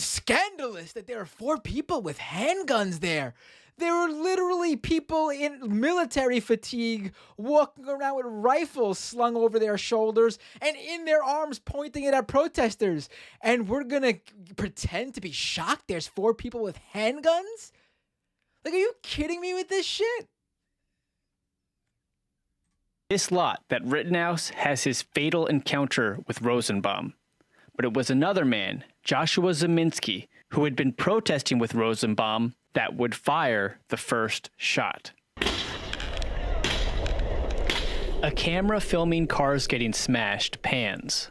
scandalous that there are 4 people with handguns there. There were literally people in military fatigue walking around with rifles slung over their shoulders and in their arms pointing it at protesters. And we're going to pretend to be shocked there's 4 people with handguns? Like, are you kidding me with this shit? This lot that Rittenhouse has his fatal encounter with Rosenbaum. But it was another man, Joshua Zeminski, who had been protesting with Rosenbaum that would fire the first shot. A camera filming cars getting smashed pans,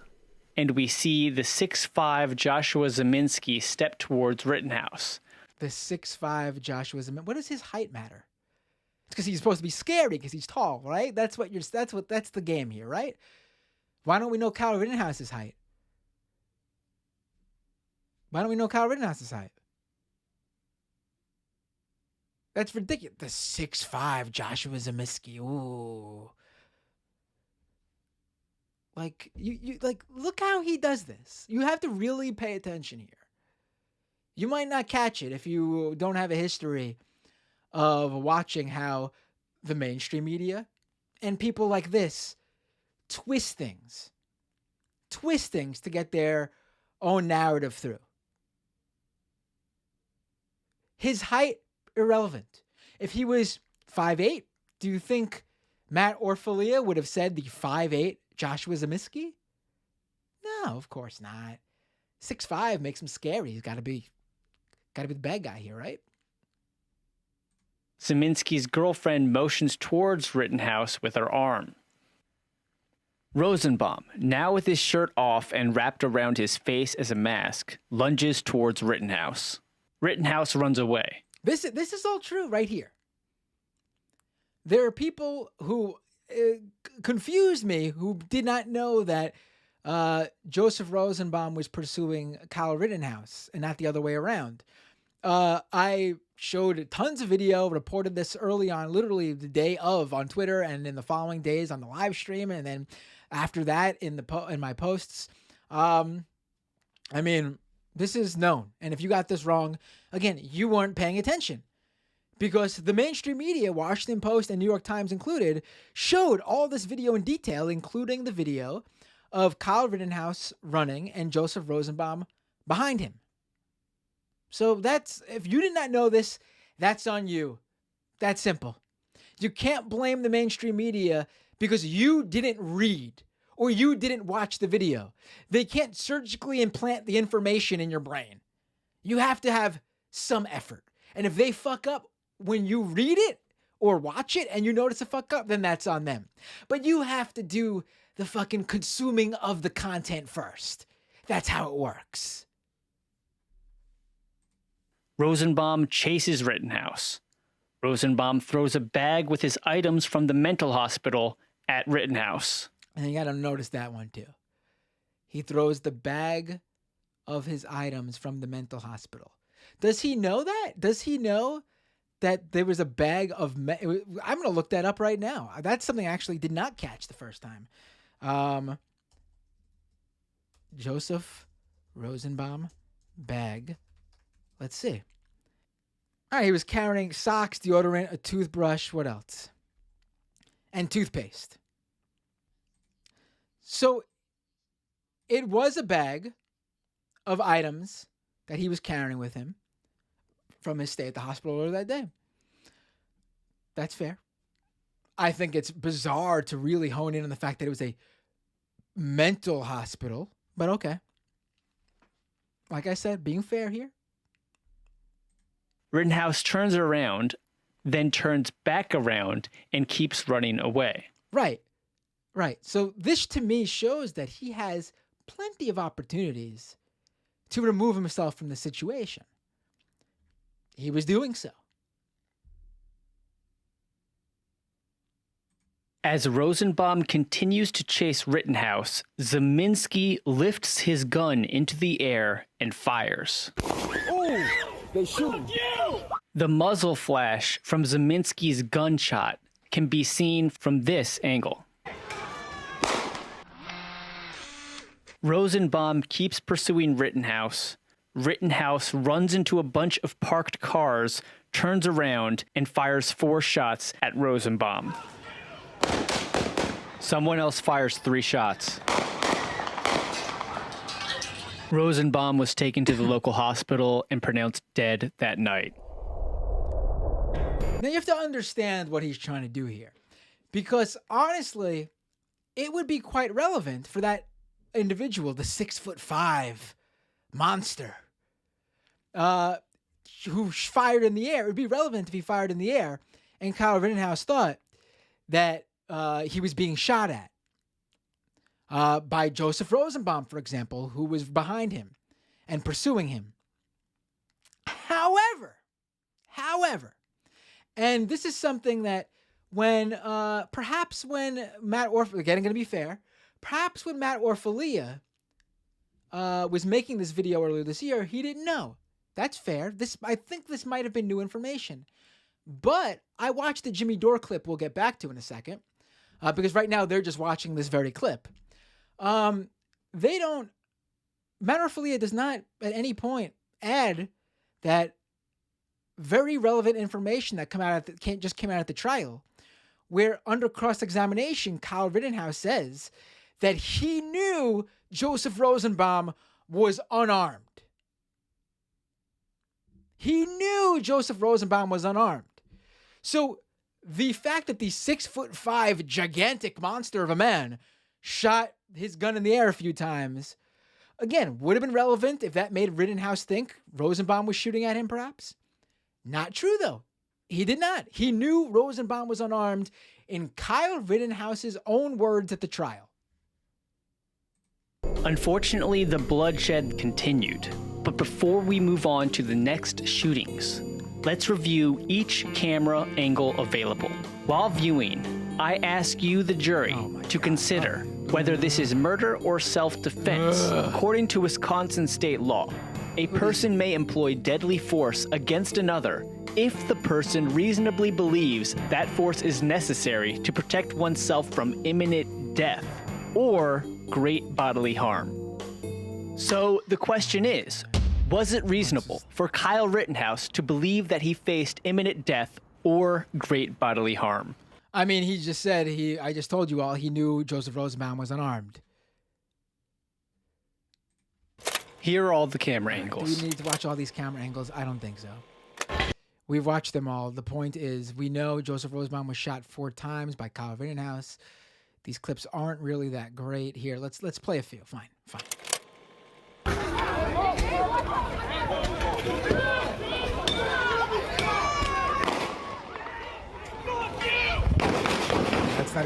and we see the 6'5" Joshua Zeminski step towards Rittenhouse. The 6'5" Joshua Zeminski. What does his height matter? It's because he's supposed to be scary because he's tall, right? That's the game here, right? Why don't we know Kyle Rittenhouse's height? Why don't we know Kyle Rittenhouse's height? That's ridiculous. The 6'5" Joshua Zeminski. Ooh. Like, you like, look how he does this. You have to really pay attention here. You might not catch it if you don't have a history of watching how the mainstream media and people like this twist things to get their own narrative through. His height, irrelevant. If he was 5'8", do you think Matt Orfalea would have said the 5'8" Joshua Zeminski? No, of course not. 6'5" makes him scary. He's got to be the bad guy here, right? Zeminski's girlfriend motions towards Rittenhouse with her arm. Rosenbaum, now with his shirt off and wrapped around his face as a mask, lunges towards Rittenhouse. Rittenhouse runs away. This is all true right here. There are people who confused me, who did not know that Joseph Rosenbaum was pursuing Kyle Rittenhouse and not the other way around. I showed tons of video, reported this early on, literally the day of, on Twitter, and in the following days on the live stream, and then after that in my posts. I mean, this is known, and if you got this wrong, again, you weren't paying attention, because the mainstream media, Washington Post and New York Times included, showed all this video in detail, including the video of Kyle Rittenhouse running and Joseph Rosenbaum behind him. So if you did not know this, that's on you. That's simple. You can't blame the mainstream media because you didn't read or you didn't watch the video. They can't surgically implant the information in your brain. You have to have some effort. And if they fuck up when you read it or watch it and you notice a fuck up, then that's on them. But you have to do the fucking consuming of the content first. That's how it works. Rosenbaum chases Rittenhouse. Rosenbaum throws a bag with his items from the mental hospital at Rittenhouse. And you got to notice that one too. He throws the bag of his items from the mental hospital. Does he know that? Does he know that there was a bag of... I'm going to look that up right now. That's something I actually did not catch the first time. Joseph Rosenbaum bag. Let's see. All right, he was carrying socks, deodorant, a toothbrush, what else? And toothpaste. So it was a bag of items that he was carrying with him from his stay at the hospital earlier that day. That's fair. I think it's bizarre to really hone in on the fact that it was a mental hospital, but okay. Like I said, being fair here. Rittenhouse turns around, then turns back around and keeps running away. Right. So this to me shows that he has plenty of opportunities to remove himself from the situation. He was doing so. As Rosenbaum continues to chase Rittenhouse, Zeminski lifts his gun into the air and fires. Oh, they shooting. The muzzle flash from Zeminski's gunshot can be seen from this angle. Rosenbaum keeps pursuing Rittenhouse. Rittenhouse runs into a bunch of parked cars, turns around, and fires 4 shots at Rosenbaum. Someone else fires 3 shots. Rosenbaum was taken to the local hospital and pronounced dead that night. Now you have to understand what he's trying to do here, because honestly, it would be quite relevant for that individual, the 6'5" monster, who fired in the air. It would be relevant if he fired in the air, and Kyle Rittenhouse thought that he was being shot at by Joseph Rosenbaum, for example, who was behind him and pursuing him. However, and this is something that perhaps when Matt Orfalea, again, I'm going to be fair, perhaps when Matt Orfalea was making this video earlier this year, he didn't know. That's fair. I think this might have been new information. But I watched the Jimmy Dore clip we'll get back to in a second, because right now they're just watching this very clip. Matt Orfalea does not at any point add that very relevant information that came out at the trial, where under cross-examination, Kyle Rittenhouse says that he knew Joseph Rosenbaum was unarmed. He knew Joseph Rosenbaum was unarmed. So the fact that the 6'5" gigantic monster of a man shot his gun in the air a few times, again, would have been relevant if that made Rittenhouse think Rosenbaum was shooting at him, perhaps. Not true, though. He did not. He knew Rosenbaum was unarmed in Kyle Rittenhouse's own words at the trial. Unfortunately, the bloodshed continued. But before we move on to the next shootings, let's review each camera angle available. While viewing, I ask you, the jury, to consider whether this is murder or self-defense. According to Wisconsin state law, a person may employ deadly force against another if the person reasonably believes that force is necessary to protect oneself from imminent death or great bodily harm. So the question is, was it reasonable for Kyle Rittenhouse to believe that he faced imminent death or great bodily harm? I mean, he just said, I just told you all, he knew Joseph Rosenbaum was unarmed. Here are all the camera angles. Do we need to watch all these camera angles? I don't think so. We've watched them all. The point is, we know Joseph Rosenbaum was shot 4 times by Kyle Rittenhouse. These clips aren't really that great. Here, let's play a few. Fine.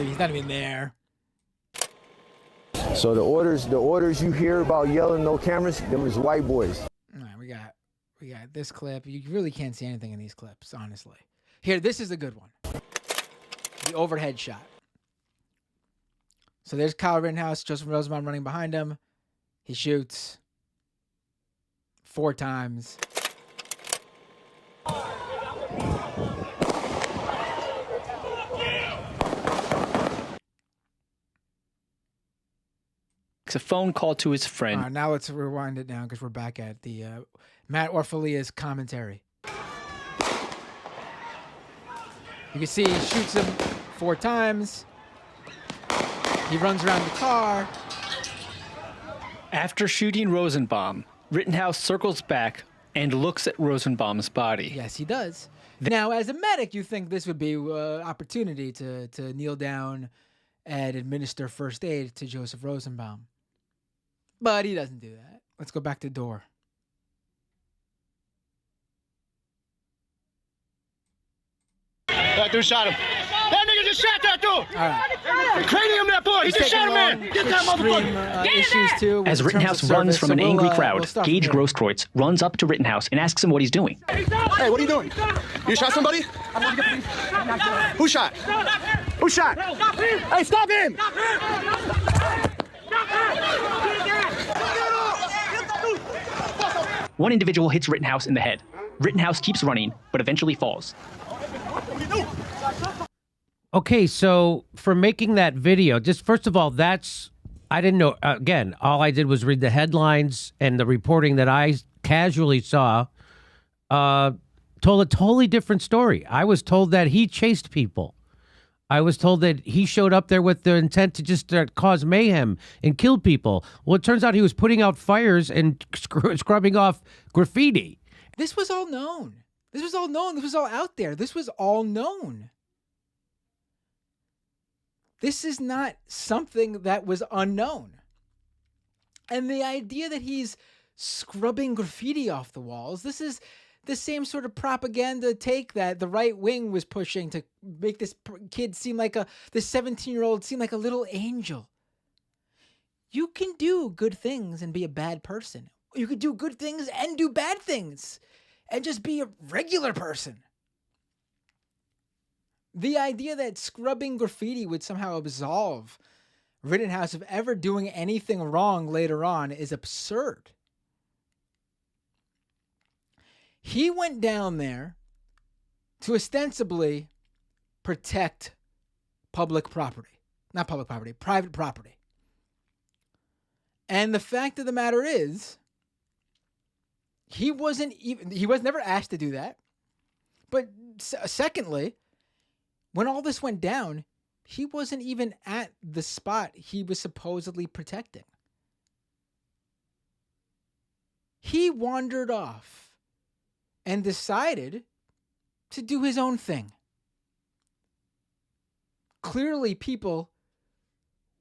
He's not even there. So the orders you hear about yelling no cameras, them is white boys. All right, we got this clip. You really can't see anything in these clips, honestly. Here, this is a good one. The overhead shot. So there's Kyle Rittenhouse, Joseph Rosenbaum running behind him. He shoots 4 times. A phone call to his friend. All right, now let's rewind it down because we're back at the Matt Orfalea's commentary. You can see he shoots him 4 times. He runs around the car. After shooting Rosenbaum, Rittenhouse circles back and looks at Rosenbaum's body. Yes, he does. Now, as a medic, you think this would be an opportunity to kneel down and administer first aid to Joseph Rosenbaum. But he doesn't do that. Let's go back to Dore. That dude shot him. That nigga just shot that dude. All right. Cranium that boy. He just shot him, man. Get that motherfucker. Issues too. As Rittenhouse runs from an angry crowd, Gage Grosskreutz runs up to Rittenhouse and asks him what he's doing. Hey, what are you doing? You shot somebody? Who shot? Who shot? Stop him! Hey, stop him! Stop him! One individual hits Rittenhouse in the head. Rittenhouse keeps running, but eventually falls. Okay, so for making that video, just first of all, I didn't know. Again, all I did was read the headlines, and the reporting that I casually saw told a totally different story. I was told that he chased people. I was told that he showed up there with the intent to just cause mayhem and kill people. Well, it turns out he was putting out fires and scrubbing off graffiti. This was all known. This was all known. This was all out there. This was all known. This is not something that was unknown. And the idea that he's scrubbing graffiti off the walls, this is the same sort of propaganda take that the right wing was pushing to make this kid seem like this 17-year-old seem like a little angel. You can do good things and be a bad person. You could do good things and do bad things and just be a regular person. The idea that scrubbing graffiti would somehow absolve Rittenhouse of ever doing anything wrong later on is absurd. He went down there to ostensibly protect public property. Not public property, private property. And the fact of the matter is, he was never asked to do that. But secondly, when all this went down, he wasn't even at the spot he was supposedly protecting. He wandered off and decided to do his own thing. Clearly, people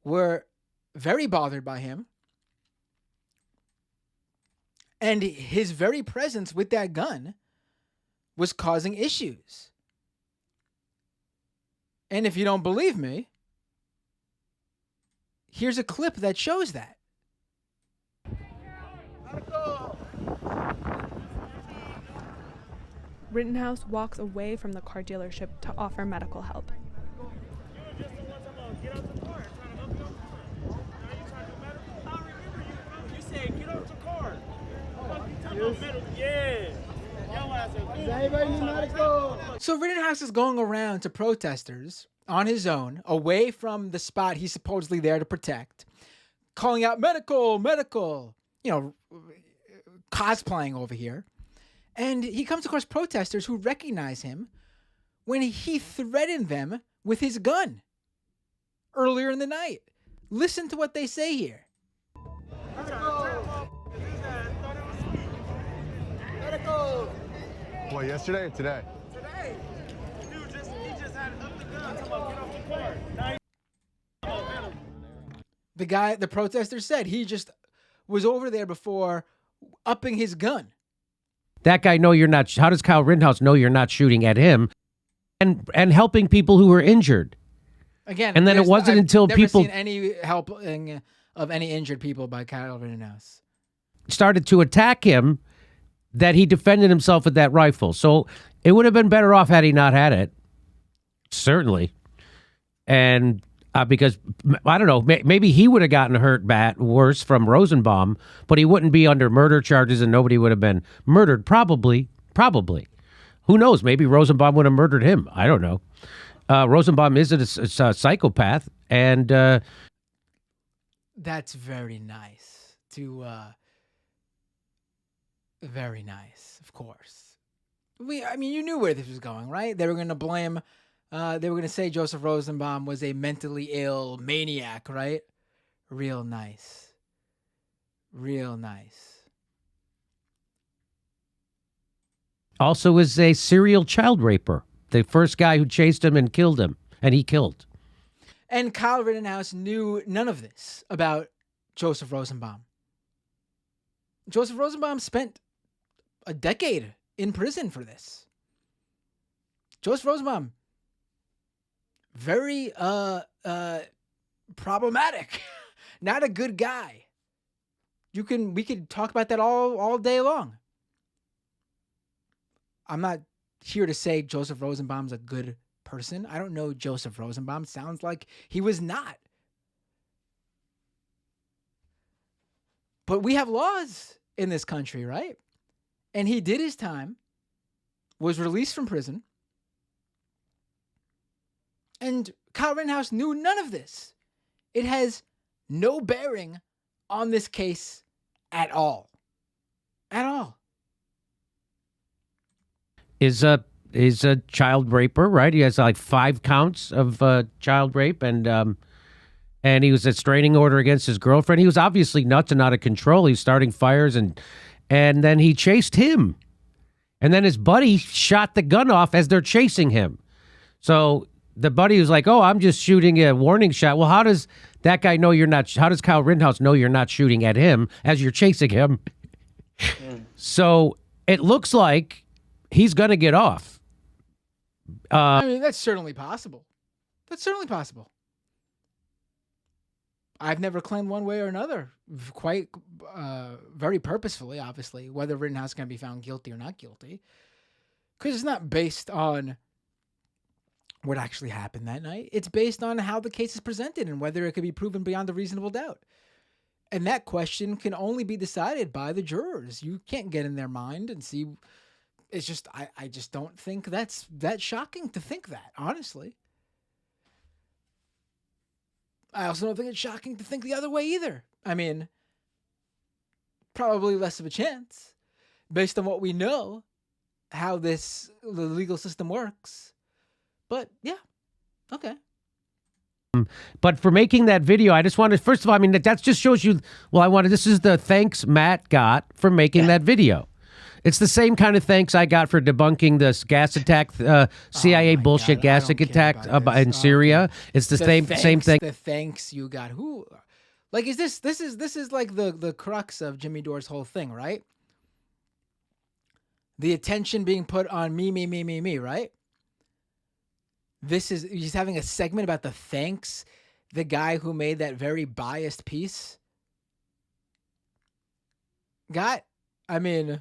were very bothered by him. And his very presence with that gun was causing issues. And if you don't believe me, here's a clip that shows that. Rittenhouse walks away from the car dealership to offer medical help. So Rittenhouse is going around to protesters on his own, away from the spot he's supposedly there to protect, calling out medical, cosplaying over here. And he comes across protesters who recognize him when he threatened them with his gun earlier in the night. Listen to what they say here. What, yesterday or today? Today. Dude, he just had up the gun. Come on, get off the car. The protester said he just was over there before upping his gun. That guy know you're not. How does Kyle Rittenhouse know you're not shooting at him, and helping people who were injured? Again, and then it wasn't until never people seen any helping of any injured people by Kyle Rittenhouse started to attack him that he defended himself with that rifle. So it would have been better off had he not had it, certainly. And because I don't know, maybe he would have gotten hurt worse from Rosenbaum, but he wouldn't be under murder charges and nobody would have been murdered. Probably. Who knows? Maybe Rosenbaum would have murdered him. I don't know. Rosenbaum is a psychopath, and that's very nice. Very nice, of course. You knew where this was going, right? They were going to blame. They were going to say Joseph Rosenbaum was a mentally ill maniac, right? Real nice. Also is a serial child raper. The first guy who chased him and killed him, and he killed. And Kyle Rittenhouse knew none of this about Joseph Rosenbaum. Joseph Rosenbaum spent a decade in prison for this. Joseph Rosenbaum, very problematic. Not a good guy. We could talk about that all day long. I'm not here to say Joseph Rosenbaum's a good person. I don't know Joseph Rosenbaum. Sounds like he was not. But we have laws in this country, right? And he did his time, was released from prison, and Kyle Rittenhouse knew none of this. It has no bearing on this case at all. At all. Is a child raper, right? He has like 5 counts of child rape, and he was a restraining order against his girlfriend. He was obviously nuts and out of control. He's starting fires, and then he chased him, and then his buddy shot the gun off as they're chasing him. So the buddy was like, "Oh, I'm just shooting a warning shot." Well, how does that guy know you're not? How does Kyle Rittenhouse know you're not shooting at him as you're chasing him? So it looks like he's going to get off. I mean, that's certainly possible. That's certainly possible. I've never claimed one way or another, quite very purposefully, obviously, whether Rittenhouse can be found guilty or not guilty, because it's not based on what actually happened that night. It's based on how the case is presented and whether it could be proven beyond a reasonable doubt. And that question can only be decided by the jurors. You can't get in their mind and see. It's just, I just don't think that's that shocking to think that, honestly. I also don't think it's shocking to think the other way either. I mean, probably less of a chance based on what we know, how the legal system works. But yeah, okay. But for making that video, I just wanted, first of all, I mean, that just shows you, this is the thanks Matt got for making that video. It's the same kind of thanks I got for debunking this gas attack, CIA bullshit gas attack in Syria. It's the same thing. The thanks you got. Who, like, is this is like the crux of Jimmy Dore's whole thing, right? The attention being put on me, right? He's having a segment about the thanks, the guy who made that very biased piece got. I mean,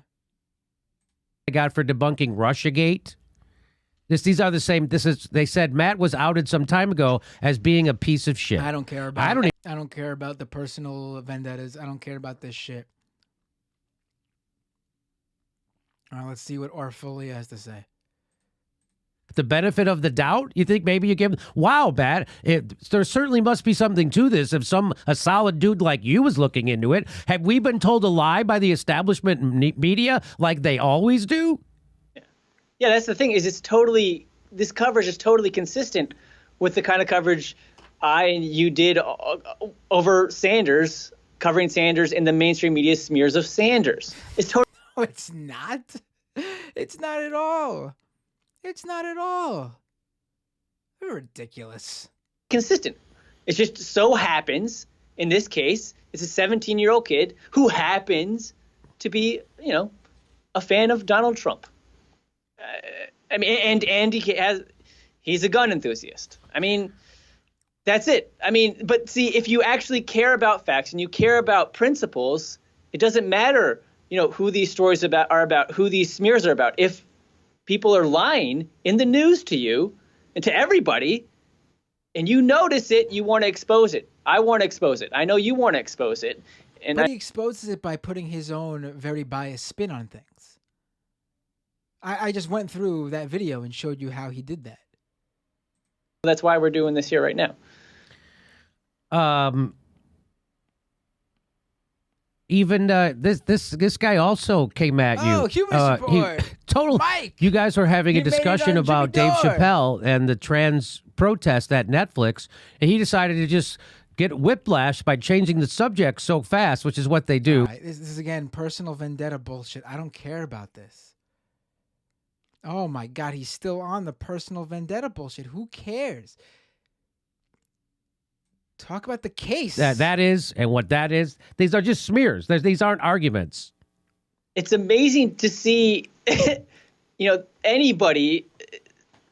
I got for debunking Russiagate. These are the same. They said Matt was outed some time ago as being a piece of shit. I don't care about. I don't care about the personal vendettas. I don't care about this shit. All right, let's see what Orfalea has to say. The benefit of the doubt? You think maybe you give... Wow, Bat. There certainly must be something to this. If a solid dude like you was looking into it, have we been told a lie by the establishment media like they always do? Yeah, that's the thing. This coverage is totally consistent with the kind of coverage I and you did over Sanders, covering Sanders in the mainstream media smears of Sanders. It's totally... No, it's not. It's not at all. It's not at all. They're ridiculous. Consistent. It just so happens, in this case, it's a 17-year-old kid who happens to be, a fan of Donald Trump. I mean, and he's a gun enthusiast. I mean, that's it. I mean, but see, if you actually care about facts and you care about principles, it doesn't matter, who these stories are about, who these smears are about. If people are lying in the news to you and to everybody, and you notice it, you want to expose it. I want to expose it. I know you want to expose it. But he exposes it by putting his own very biased spin on things. I just went through that video and showed you how he did that. That's why we're doing this here right now. Even this guy also came at you. Oh, human support. Total. Mike, you guys were having a discussion about Dave Chappelle and the trans protest at Netflix, and he decided to just get whiplashed by changing the subject so fast, which is what they do. Right. This is, again, personal vendetta bullshit. I don't care about this. Oh, my God. He's still on the personal vendetta bullshit. Who cares? Talk about the case. That is, and what that is. These are just smears. These aren't arguments. It's amazing to see, anybody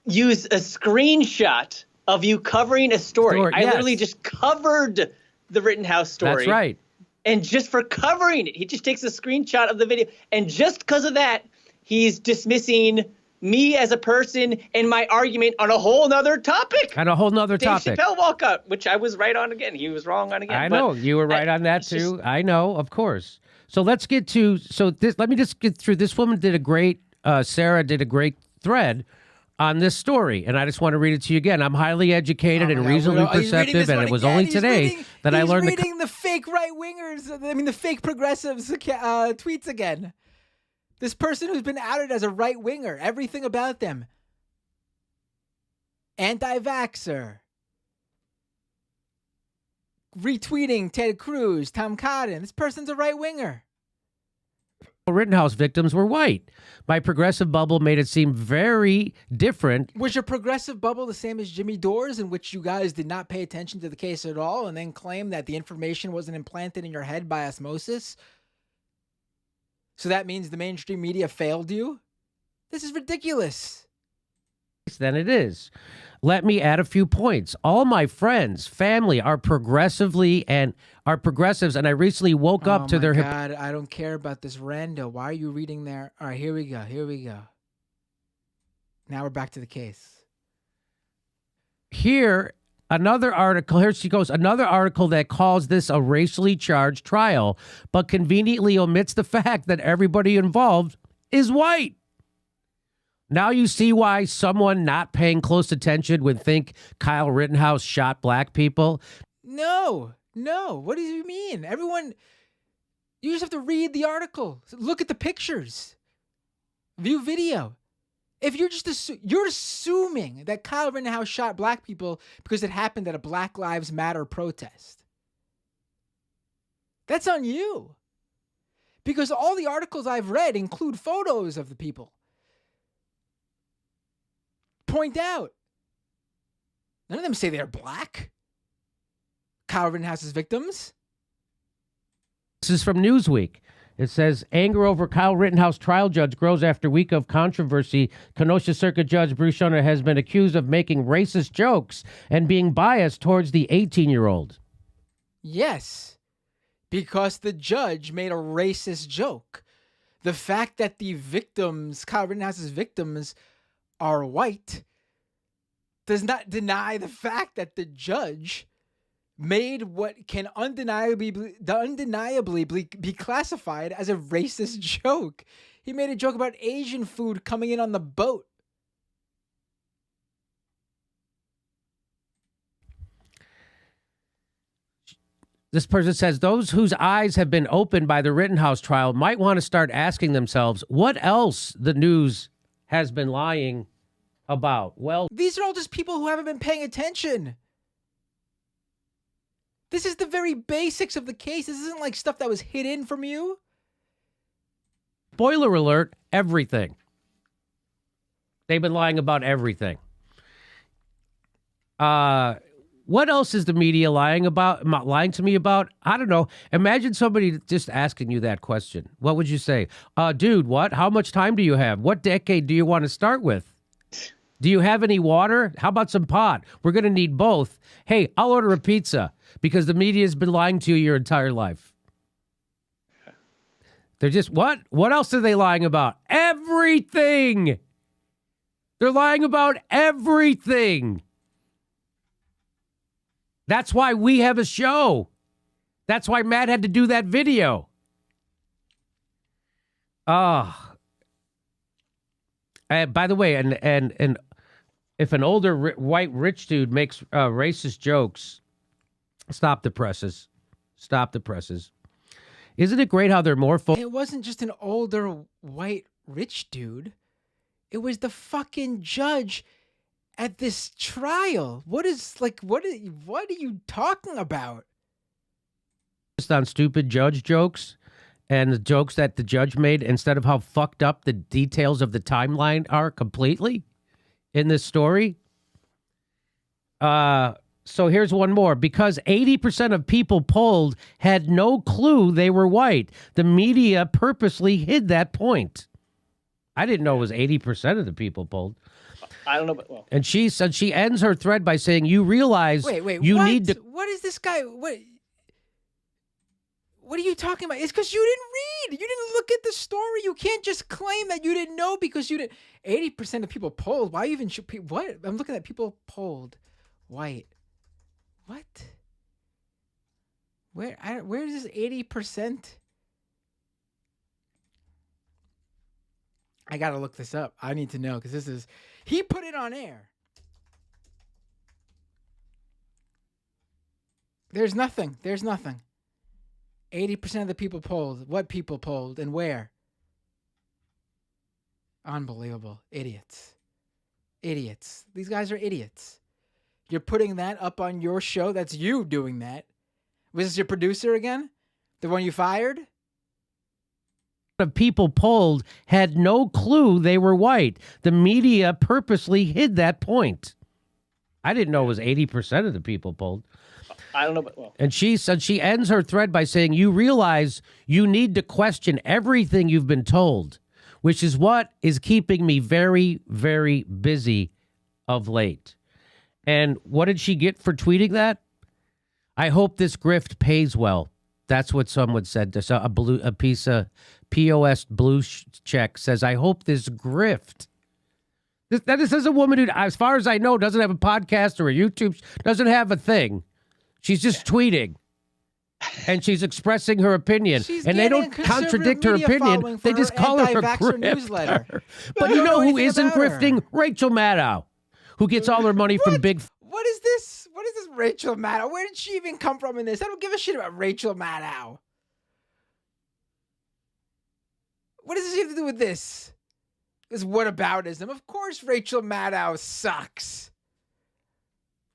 use a screenshot of you covering a story. I literally just covered the Rittenhouse story. That's right. And just for covering it, he just takes a screenshot of the video. And just because of that, he's dismissing me as a person and my argument on a whole nother topic. On a whole nother Dave topic. Chappelle walkout, which I was right on again. He was wrong on again. I know you were right on that too. I know, of course. So let's get to this. Let me just get through. This woman did a great. Sarah did a great thread on this story, and I just want to read it to you again. I'm highly educated and reasonably perceptive, and it was only today that I learned. He's reading the fake right wingers. I mean, the fake progressives tweets again. This person who's been outed as a right winger, everything about them. Anti-vaxxer. Retweeting Ted Cruz, Tom Cotton. This person's a right winger. Rittenhouse victims were white. My progressive bubble made it seem very different. Was your progressive bubble the same as Jimmy Dore's, in which you guys did not pay attention to the case at all and then claim that the information wasn't implanted in your head by osmosis? So that means the mainstream media failed you? This is ridiculous. Than it is. Let me add a few points. All my friends, family are progressives, and I recently woke up to their. God, I don't care about this rando. Why are you reading there? All right, here we go. Now we're back to the case. Here, another article. Here she goes. Another article that calls this a racially charged trial, but conveniently omits the fact that everybody involved is white. Now you see why someone not paying close attention would think Kyle Rittenhouse shot black people? No. What do you mean? You just have to read the article. Look at the pictures. View video. If you're you're assuming that Kyle Rittenhouse shot black people because it happened at a Black Lives Matter protest. That's on you. Because all the articles I've read include photos of the people. Point out. None of them say they're black. Kyle Rittenhouse's victims. This is from Newsweek. It says, anger over Kyle Rittenhouse trial judge grows after week of controversy. Kenosha Circuit Judge Bruce Schoner has been accused of making racist jokes and being biased towards the 18-year-old. Yes, because the judge made a racist joke. The fact that the victims, Kyle Rittenhouse's victims, are white does not deny the fact that the judge made what can undeniably be classified as a racist joke. He made a joke about Asian food coming in on the boat. This person says those whose eyes have been opened by the Rittenhouse trial might want to start asking themselves what else the news has been lying about. Well, these are all just people who haven't been paying attention. This is the very basics of the case. This isn't like stuff that was hidden from you. Spoiler alert, everything. They've been lying about everything. What else is the media lying to me about? I don't know. Imagine somebody just asking you that question. What would you say? Dude, what? How much time do you have? What decade do you want to start with? Do you have any water? How about some pot? We're going to need both. Hey, I'll order a pizza because the media has been lying to you your entire life. They're just, what? What else are they lying about? Everything. They're lying about everything. That's why we have a show. That's why Matt had to do that video. By the way, and if an older white rich dude makes racist jokes, stop the presses. Stop the presses. Isn't it great how they're more It wasn't just an older white rich dude. It was the fucking judge at this trial. What are you talking about? Just on stupid judge jokes and the jokes that the judge made instead of how fucked up the details of the timeline are completely in this story. So here's one more. Because 80% of people polled had no clue they were white, the media purposely hid that point. I didn't know it was 80% of the people polled. I don't know, but well. And she said she ends her thread by saying, "You realize wait, you what? need to." What is this guy? What are you talking about? It's because you didn't read. You didn't look at the story. You can't just claim that you didn't know because you didn't. 80% of people polled. Why even should people? What? I'm looking at people polled. White. What? Where is this 80%? I gotta look this up. I need to know because he put it on air. There's nothing. 80% of the people polled. What people polled and where? Unbelievable. Idiots. These guys are idiots. You're putting that up on your show? That's you doing that. Was this your producer again? The one you fired? Of people polled had no clue they were white. The media purposely hid that point. I didn't know it was 80% of the people polled. I don't know, but well. And she said she ends her thread by saying, "You realize you need to question everything you've been told, which is what is keeping me very, very busy of late." And what did she get for tweeting that? "I hope this grift pays well." That's what someone said. There's a piece of POS blue check says, "I hope this grift." This is a woman who, as far as I know, doesn't have a podcast or a YouTube, doesn't have a thing. She's just tweeting. And she's expressing her opinion. And they don't contradict her opinion. They just call her a grifter. But you know who isn't grifting? Rachel Maddow, who gets all her money from big... What is this? What is this Rachel Maddow? Where did she even come from in this? I don't give a shit about Rachel Maddow. What does this have to do with this? This whataboutism. Of course Rachel Maddow sucks.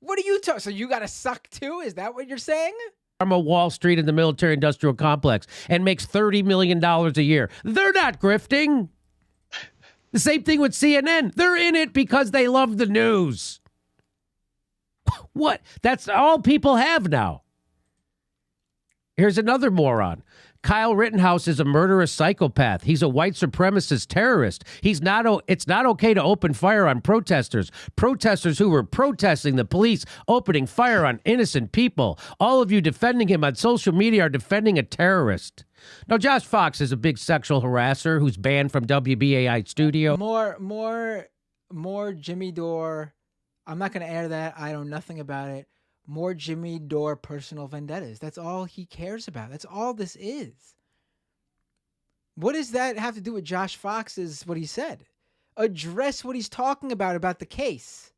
What are you talking? So you got to suck too? Is that what you're saying? From a Wall Street in the military-industrial complex and makes $30 million a year. They're not grifting. The same thing with CNN. They're in it because they love the news. What? That's all people have now. Here's another moron. Kyle Rittenhouse is a murderous psychopath. He's a white supremacist terrorist. It's not okay to open fire on protesters. Protesters who were protesting the police opening fire on innocent people. All of you defending him on social media are defending a terrorist. Now, Josh Fox is a big sexual harasser who's banned from WBAI studio. More Jimmy Dore. I'm not going to air that. I know nothing about it. More Jimmy Dore personal vendettas. That's all he cares about. That's all this is. What does that have to do with Josh Fox's, what he said? Address what he's talking about the case.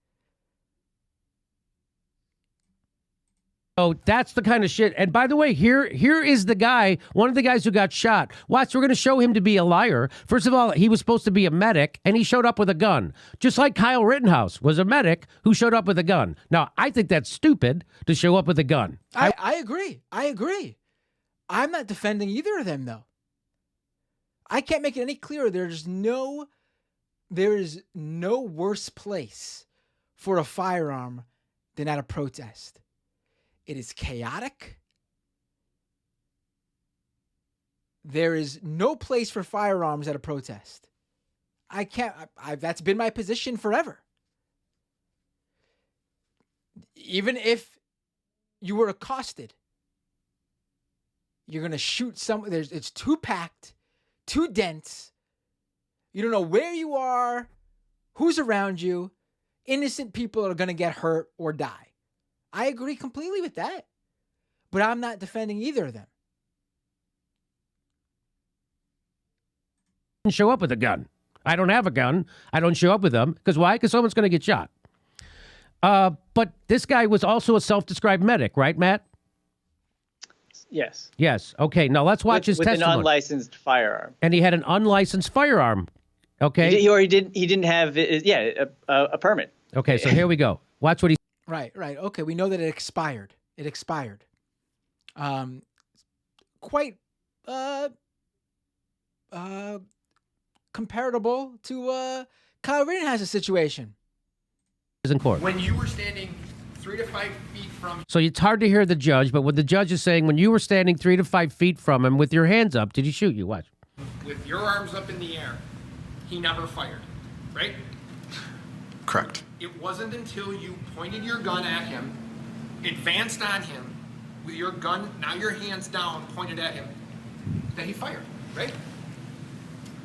Oh, that's the kind of shit. And by the way, here is the guy, one of the guys who got shot. Watch, we're going to show him to be a liar. First of all, he was supposed to be a medic, and he showed up with a gun. Just like Kyle Rittenhouse was a medic who showed up with a gun. Now, I think that's stupid to show up with a gun. I agree. I'm not defending either of them, though. I can't make it any clearer. There is no worse place for a firearm than at a protest. It is chaotic. There is no place for firearms at a protest. That's been my position forever. Even if you were accosted, you're going to shoot someone. It's too packed, too dense. You don't know where you are, who's around you. Innocent people are going to get hurt or die. I agree completely with that. But I'm not defending either of them. Show up with a gun. I don't have a gun. I don't show up with them. Because why? Because someone's going to get shot. But this guy was also a self-described medic, right, Matt? Yes. Yes. Okay. Now let's watch his testimony. With an unlicensed firearm. And he had an unlicensed firearm. Okay. He didn't have a permit. Okay. So here we go. Watch what he. Right. Okay. We know that it expired. Quite comparable to Kyle Rittenhouse's situation. In court. When you were standing 3 to 5 feet from... So it's hard to hear the judge, but what the judge is saying, when you were standing 3 to 5 feet from him with your hands up, did he shoot you? Watch. With your arms up in the air, he never fired, right? Correct. It wasn't until you pointed your gun at him, advanced on him, with your gun, now your hands down, pointed at him, that he fired, right?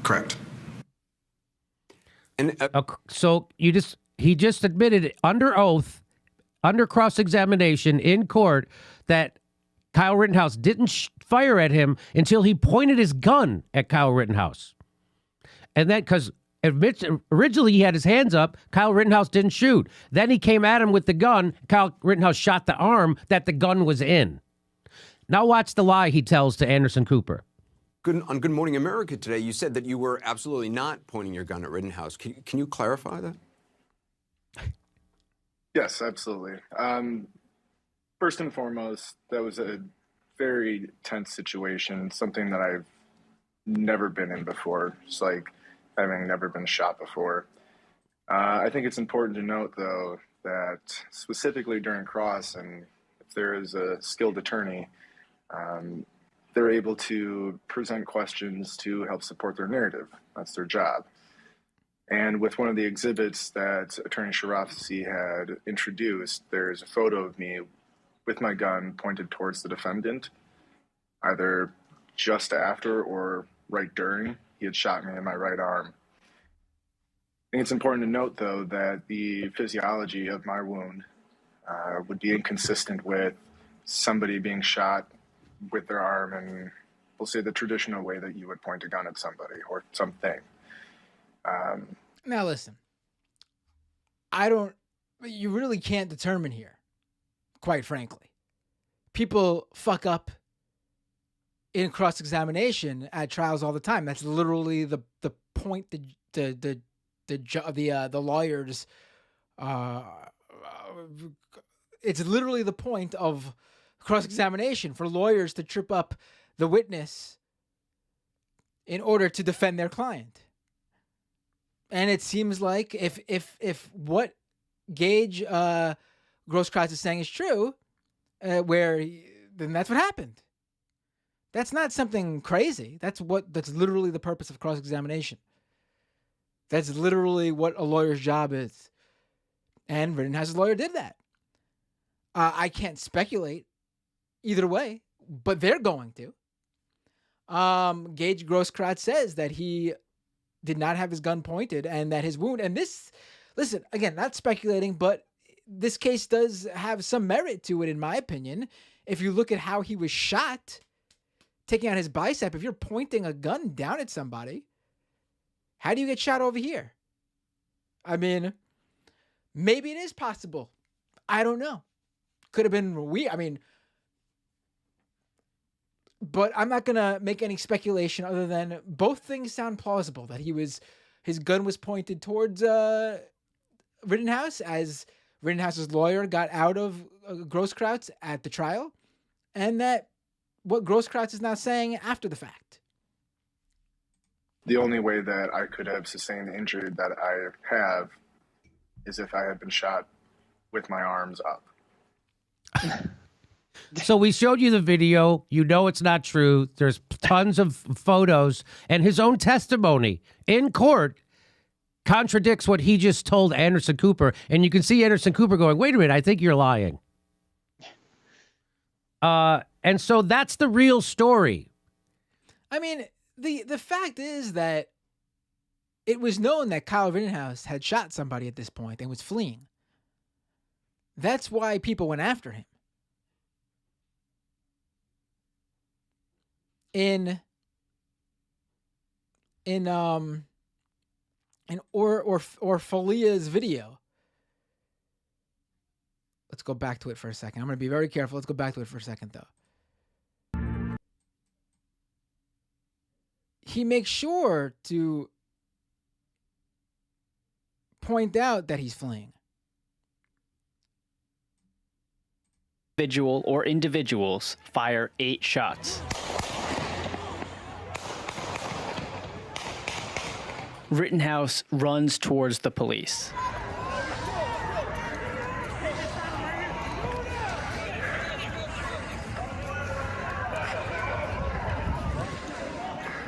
Correct. And So he just admitted under oath, under cross-examination in court, that Kyle Rittenhouse didn't fire at him until he pointed his gun at Kyle Rittenhouse. And then, because originally he had his hands up, Kyle Rittenhouse didn't shoot. Then he came at him with the gun. Kyle Rittenhouse shot the arm that the gun was in. Now watch the lie he tells to Anderson Cooper. on Good Morning America today, you said that you were absolutely not pointing your gun at Rittenhouse. Can you clarify that? Yes, absolutely. First and foremost, that was a very tense situation, something that I've never been in before. It's like having never been shot before. I think it's important to note, though, that specifically during cross, and if there is a skilled attorney, they're able to present questions to help support their narrative. That's their job. And with one of the exhibits that Attorney Sharafi had introduced, there's a photo of me with my gun pointed towards the defendant, either just after or right during he had shot me in my right arm. I think it's important to note, though, that the physiology of my wound would be inconsistent with somebody being shot with their arm in, we'll say, the traditional way that you would point a gun at somebody or something. Now listen, you really can't determine here, quite frankly. People fuck up in cross-examination at trials all the time. That's literally the point the lawyers, it's literally the point of cross-examination for lawyers to trip up the witness in order to defend their client. And it seems like if what Gage Grosskreutz is saying is true, then that's what happened. That's not something crazy. That's literally the purpose of cross-examination. That's literally what a lawyer's job is. And Rittenhouse's lawyer did that. I can't speculate either way, but they're going to. Gage Grosskreutz says that he did not have his gun pointed and that his wound, and this, listen, again, not speculating, but this case does have some merit to it, in my opinion. If you look at how he was shot, taking out his bicep, if you're pointing a gun down at somebody, how do you get shot over here? I mean, maybe it is possible. I don't know. Could have been weird. I mean, but I'm not going to make any speculation other than both things sound plausible, that his gun was pointed towards Rittenhouse as Rittenhouse's lawyer got out of Grosskreutz at the trial, and that what Grosskreutz is now saying after the fact. The only way that I could have sustained the injury that I have is if I had been shot with my arms up. So we showed you the video. You know it's not true. There's tons of photos, and his own testimony in court contradicts what he just told Anderson Cooper. And you can see Anderson Cooper going, wait a minute, I think you're lying. And so that's the real story. I mean, the fact is that it was known that Kyle Rittenhouse had shot somebody at this point and was fleeing. That's why people went after him. In Orfalea's video. Let's go back to it for a second. I'm going to be very careful. Let's go back to it for a second, though. He makes sure to point out that he's fleeing. Individual or individuals fire 8 shots. Rittenhouse runs towards the police.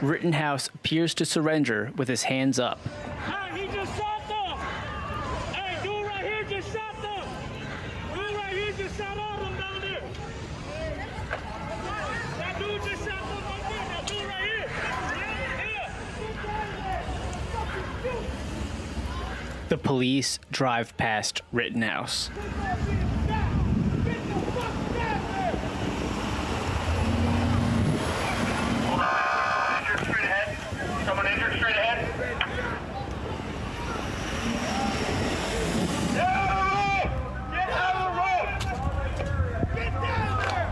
Rittenhouse appears to surrender with his hands up. Hey, he just shot them! Hey, dude right here just shot them! Dude right here just shot all of them down there! The police drive past Rittenhouse. Someone injured straight ahead. Get out of the road! Get down there!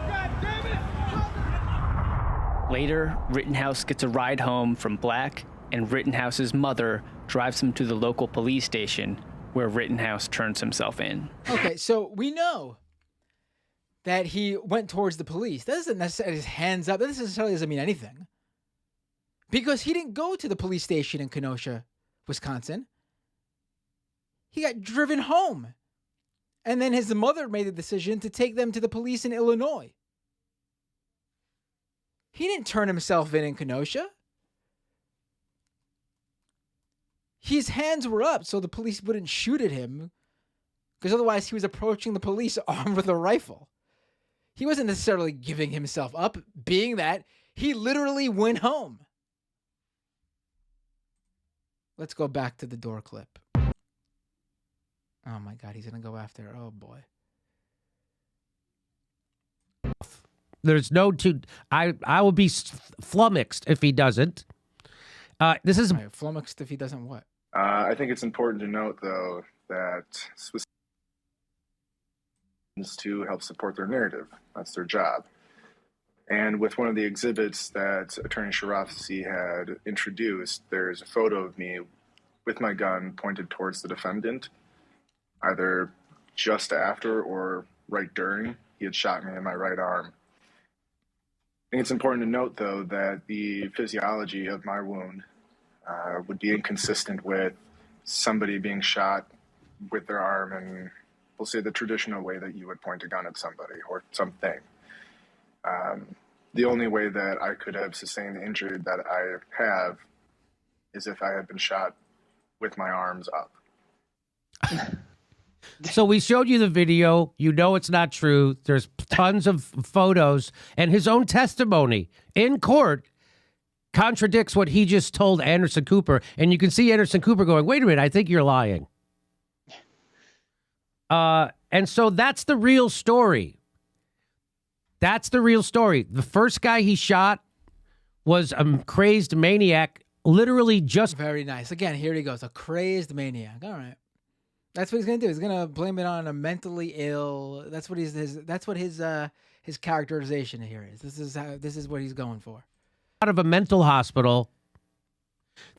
God damn it! Later, Rittenhouse gets a ride home from Black, and Rittenhouse's mother drives him to the local police station where Rittenhouse turns himself in. Okay, so we know that he went towards the police. That doesn't necessarily his hands up. That necessarily doesn't mean anything. Because he didn't go to the police station in Kenosha, Wisconsin. He got driven home. And then his mother made the decision to take them to the police in Illinois. He didn't turn himself in Kenosha. His hands were up so the police wouldn't shoot at him, because otherwise he was approaching the police armed with a rifle. He wasn't necessarily giving himself up, being that he literally went home. Let's go back to the Dore clip. Oh my God, he's going to go after, oh boy. There's no two. I will be flummoxed if he doesn't. This is right, flummoxed if he doesn't what? I think it's important to note, though, that to help support their narrative. That's their job. And with one of the exhibits that Attorney Sharafi had introduced, there's a photo of me with my gun pointed towards the defendant, either just after or right during. He had shot me in my right arm. I think it's important to note, though, that the physiology of my wound would be inconsistent with somebody being shot with their arm in, we'll say, the traditional way that you would point a gun at somebody or something. The only way that I could have sustained the injury that I have is if I had been shot with my arms up. So we showed you the video. You know it's not true. There's tons of photos, and his own testimony in court contradicts what he just told Anderson Cooper. And you can see Anderson Cooper going, wait a minute, I think you're lying. And so that's the real story. That's the real story. The first guy he shot was a crazed maniac, literally just... Very nice. Again, here he goes, a crazed maniac. All right. That's what he's going to do. He's going to blame it on a mentally ill... That's what his characterization here is. This is what he's going for. Out of a mental hospital,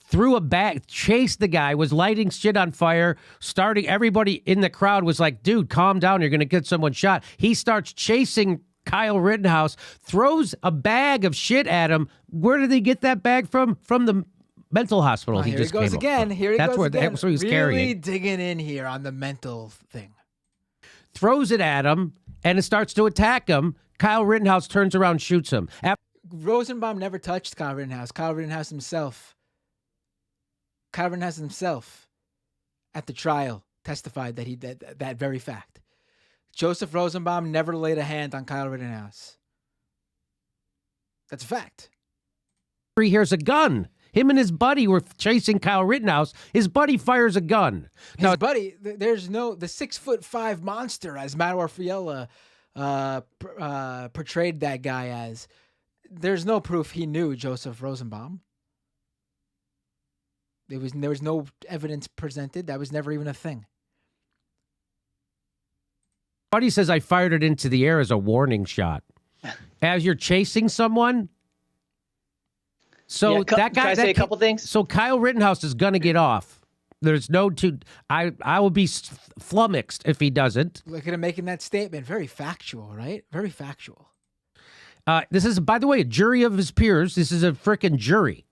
threw a bag, chased the guy, was lighting shit on fire, starting... Everybody in the crowd was like, dude, calm down. You're going to get someone shot. He starts chasing Kyle Rittenhouse, throws a bag of shit at him. Where did he get that bag from? From the mental hospital. Here he goes again. Here he goes again. That's what he's really carrying. Digging in here on the mental thing. Throws it at him, and it starts to attack him. Kyle Rittenhouse turns around, shoots him. Rosenbaum never touched Kyle Rittenhouse. Kyle Rittenhouse himself at the trial testified that he did that very fact. Joseph Rosenbaum never laid a hand on Kyle Rittenhouse. That's a fact. He hears a gun. Him and his buddy were chasing Kyle Rittenhouse. His buddy fires a gun. His buddy, there's no, the 6'5" monster, as Matt Orfalea portrayed that guy as. There's no proof he knew Joseph Rosenbaum. There was no evidence presented. That was never even a thing. Buddy says I fired it into the air as a warning shot. As you're chasing someone. So that guy. Can I say a couple things? So Kyle Rittenhouse is gonna get off. There's no two. I will be flummoxed if he doesn't. Look at him making that statement. Very factual, right? Very factual. This is, by the way, a jury of his peers. This is a frickin' jury.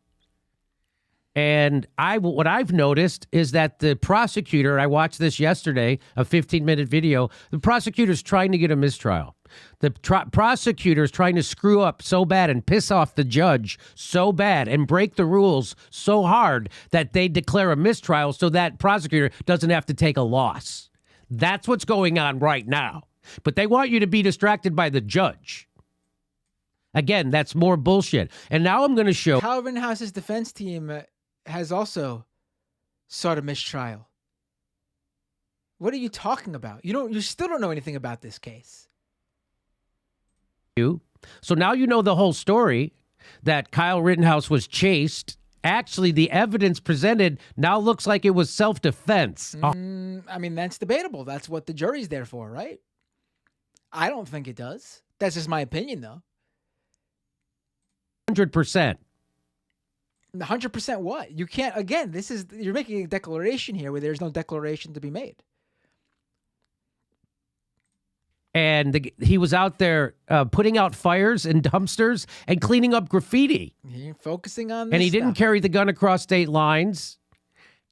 And what I've noticed is that the prosecutor, I watched this yesterday, a 15-minute video, the prosecutor's trying to get a mistrial. The prosecutor's trying to screw up so bad and piss off the judge so bad and break the rules so hard that they declare a mistrial so that prosecutor doesn't have to take a loss. That's what's going on right now. But they want you to be distracted by the judge. Again, that's more bullshit. And now I'm going to show... Kyle Rittenhouse's defense team has also sought a mistrial. What are you talking about? You still don't know anything about this case. So now you know the whole story, that Kyle Rittenhouse was chased. Actually, the evidence presented now looks like it was self-defense. I mean, that's debatable. That's what the jury's there for, right? I don't think it does. That's just my opinion, though. 100%. 100% what? You can't, again, you're making a declaration here where there's no declaration to be made. And he was out there putting out fires in dumpsters and cleaning up graffiti. You're focusing on this And he didn't stuff. carry the gun across state lines.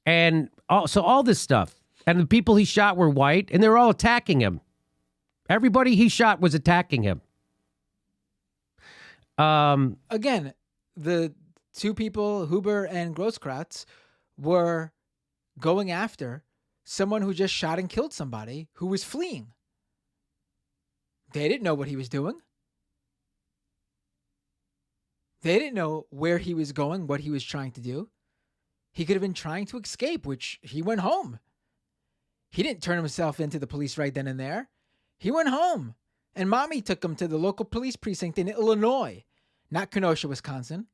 And all this stuff. And the people he shot were white, and they were all attacking him. Everybody he shot was attacking him. Again, the two people, Huber and Grosskreutz, were going after someone who just shot and killed somebody who was fleeing. They didn't know what he was doing. They didn't know where he was going, what he was trying to do. He could have been trying to escape, which he went home. He didn't turn himself into the police right then and there. He went home. And mommy took him to the local police precinct in Illinois, not Kenosha, Wisconsin.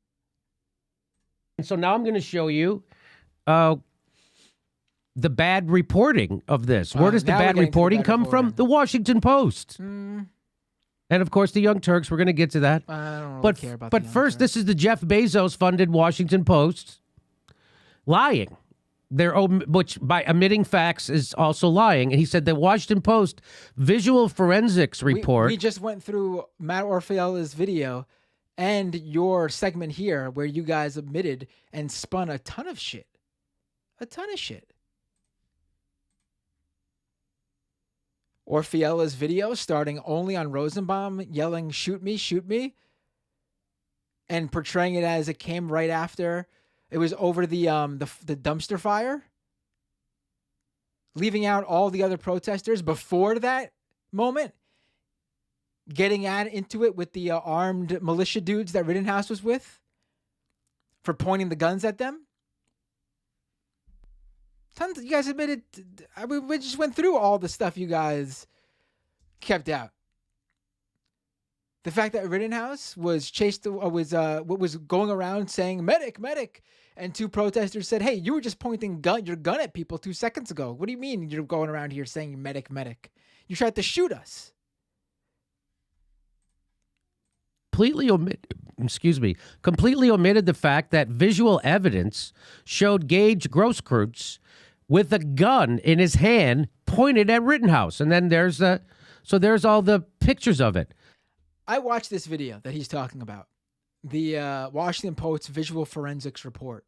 And so now I'm going to show you the bad reporting of this. Where does the now we're bad getting to the reporting bad come reporting. from? The Washington Post. And of course, the Young Turks. We're going to get to that. I don't really care about But the Young first, Turks. this is the Jeff Bezos-funded Washington Post lying. Which by omitting facts is also lying. And he said the Washington Post visual forensics report. We just went through Matt Orfalea's video and your segment here where you guys admitted and spun a ton of shit. A ton of shit. Orfalea's video starting only on Rosenbaum yelling, "Shoot me, shoot me," and portraying it as it came right after. It was over the dumpster fire, leaving out all the other protesters before that moment, getting into it with the armed militia dudes that Rittenhouse was with for pointing the guns at them. Tons. You guys admitted. We just went through all the stuff you guys kept out. The fact that Rittenhouse was chased, was going around saying "medic, medic," and two protesters said, "Hey, you were just pointing your gun at people 2 seconds ago. What do you mean you're going around here saying medic, medic? You tried to shoot us." Completely omitted the fact that visual evidence showed Gage Grosskreutz with a gun in his hand pointed at Rittenhouse. And then there's all the pictures of it. I watched this video that he's talking about, the Washington Post visual forensics report.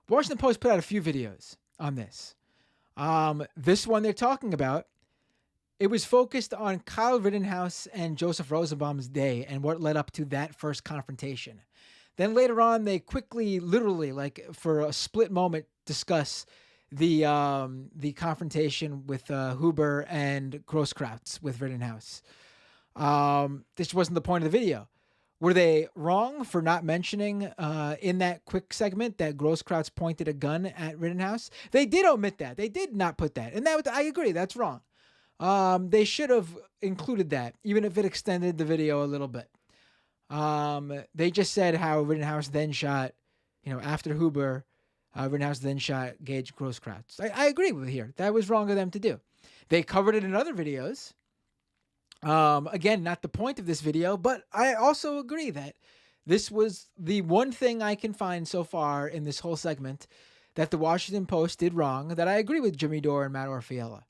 Washington Post put out a few videos on this. This one they're talking about, it was focused on Kyle Rittenhouse and Joseph Rosenbaum's day and what led up to that first confrontation. Then later on, they quickly, literally, like for a split moment, discuss the confrontation with Huber and Grosskreutz with Rittenhouse. This wasn't the point of the video. Were they wrong for not mentioning in that quick segment that Grosskreutz pointed a gun at Rittenhouse? They did omit that. They did not put that. And I agree, that's wrong. They should have included that, even if it extended the video a little bit. They just said how Rittenhouse then shot, after Huber, Rittenhouse then shot Gage Grosskreutz. I agree with here. That was wrong of them to do. They covered it in other videos. Again, not the point of this video, but I also agree that this was the one thing I can find so far in this whole segment that the Washington Post did wrong, that I agree with Jimmy Dore and Matt Orfalea.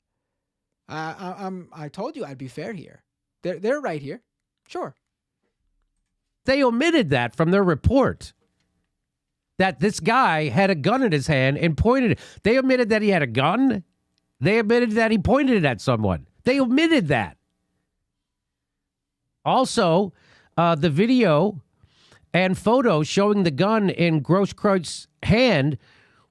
I told you I'd be fair here. They're right here. Sure. They omitted that from their report. That this guy had a gun in his hand and pointed it. They omitted that he had a gun. They omitted that he pointed it at someone. They omitted that. Also, the video and photos showing the gun in Grosskreuz's hand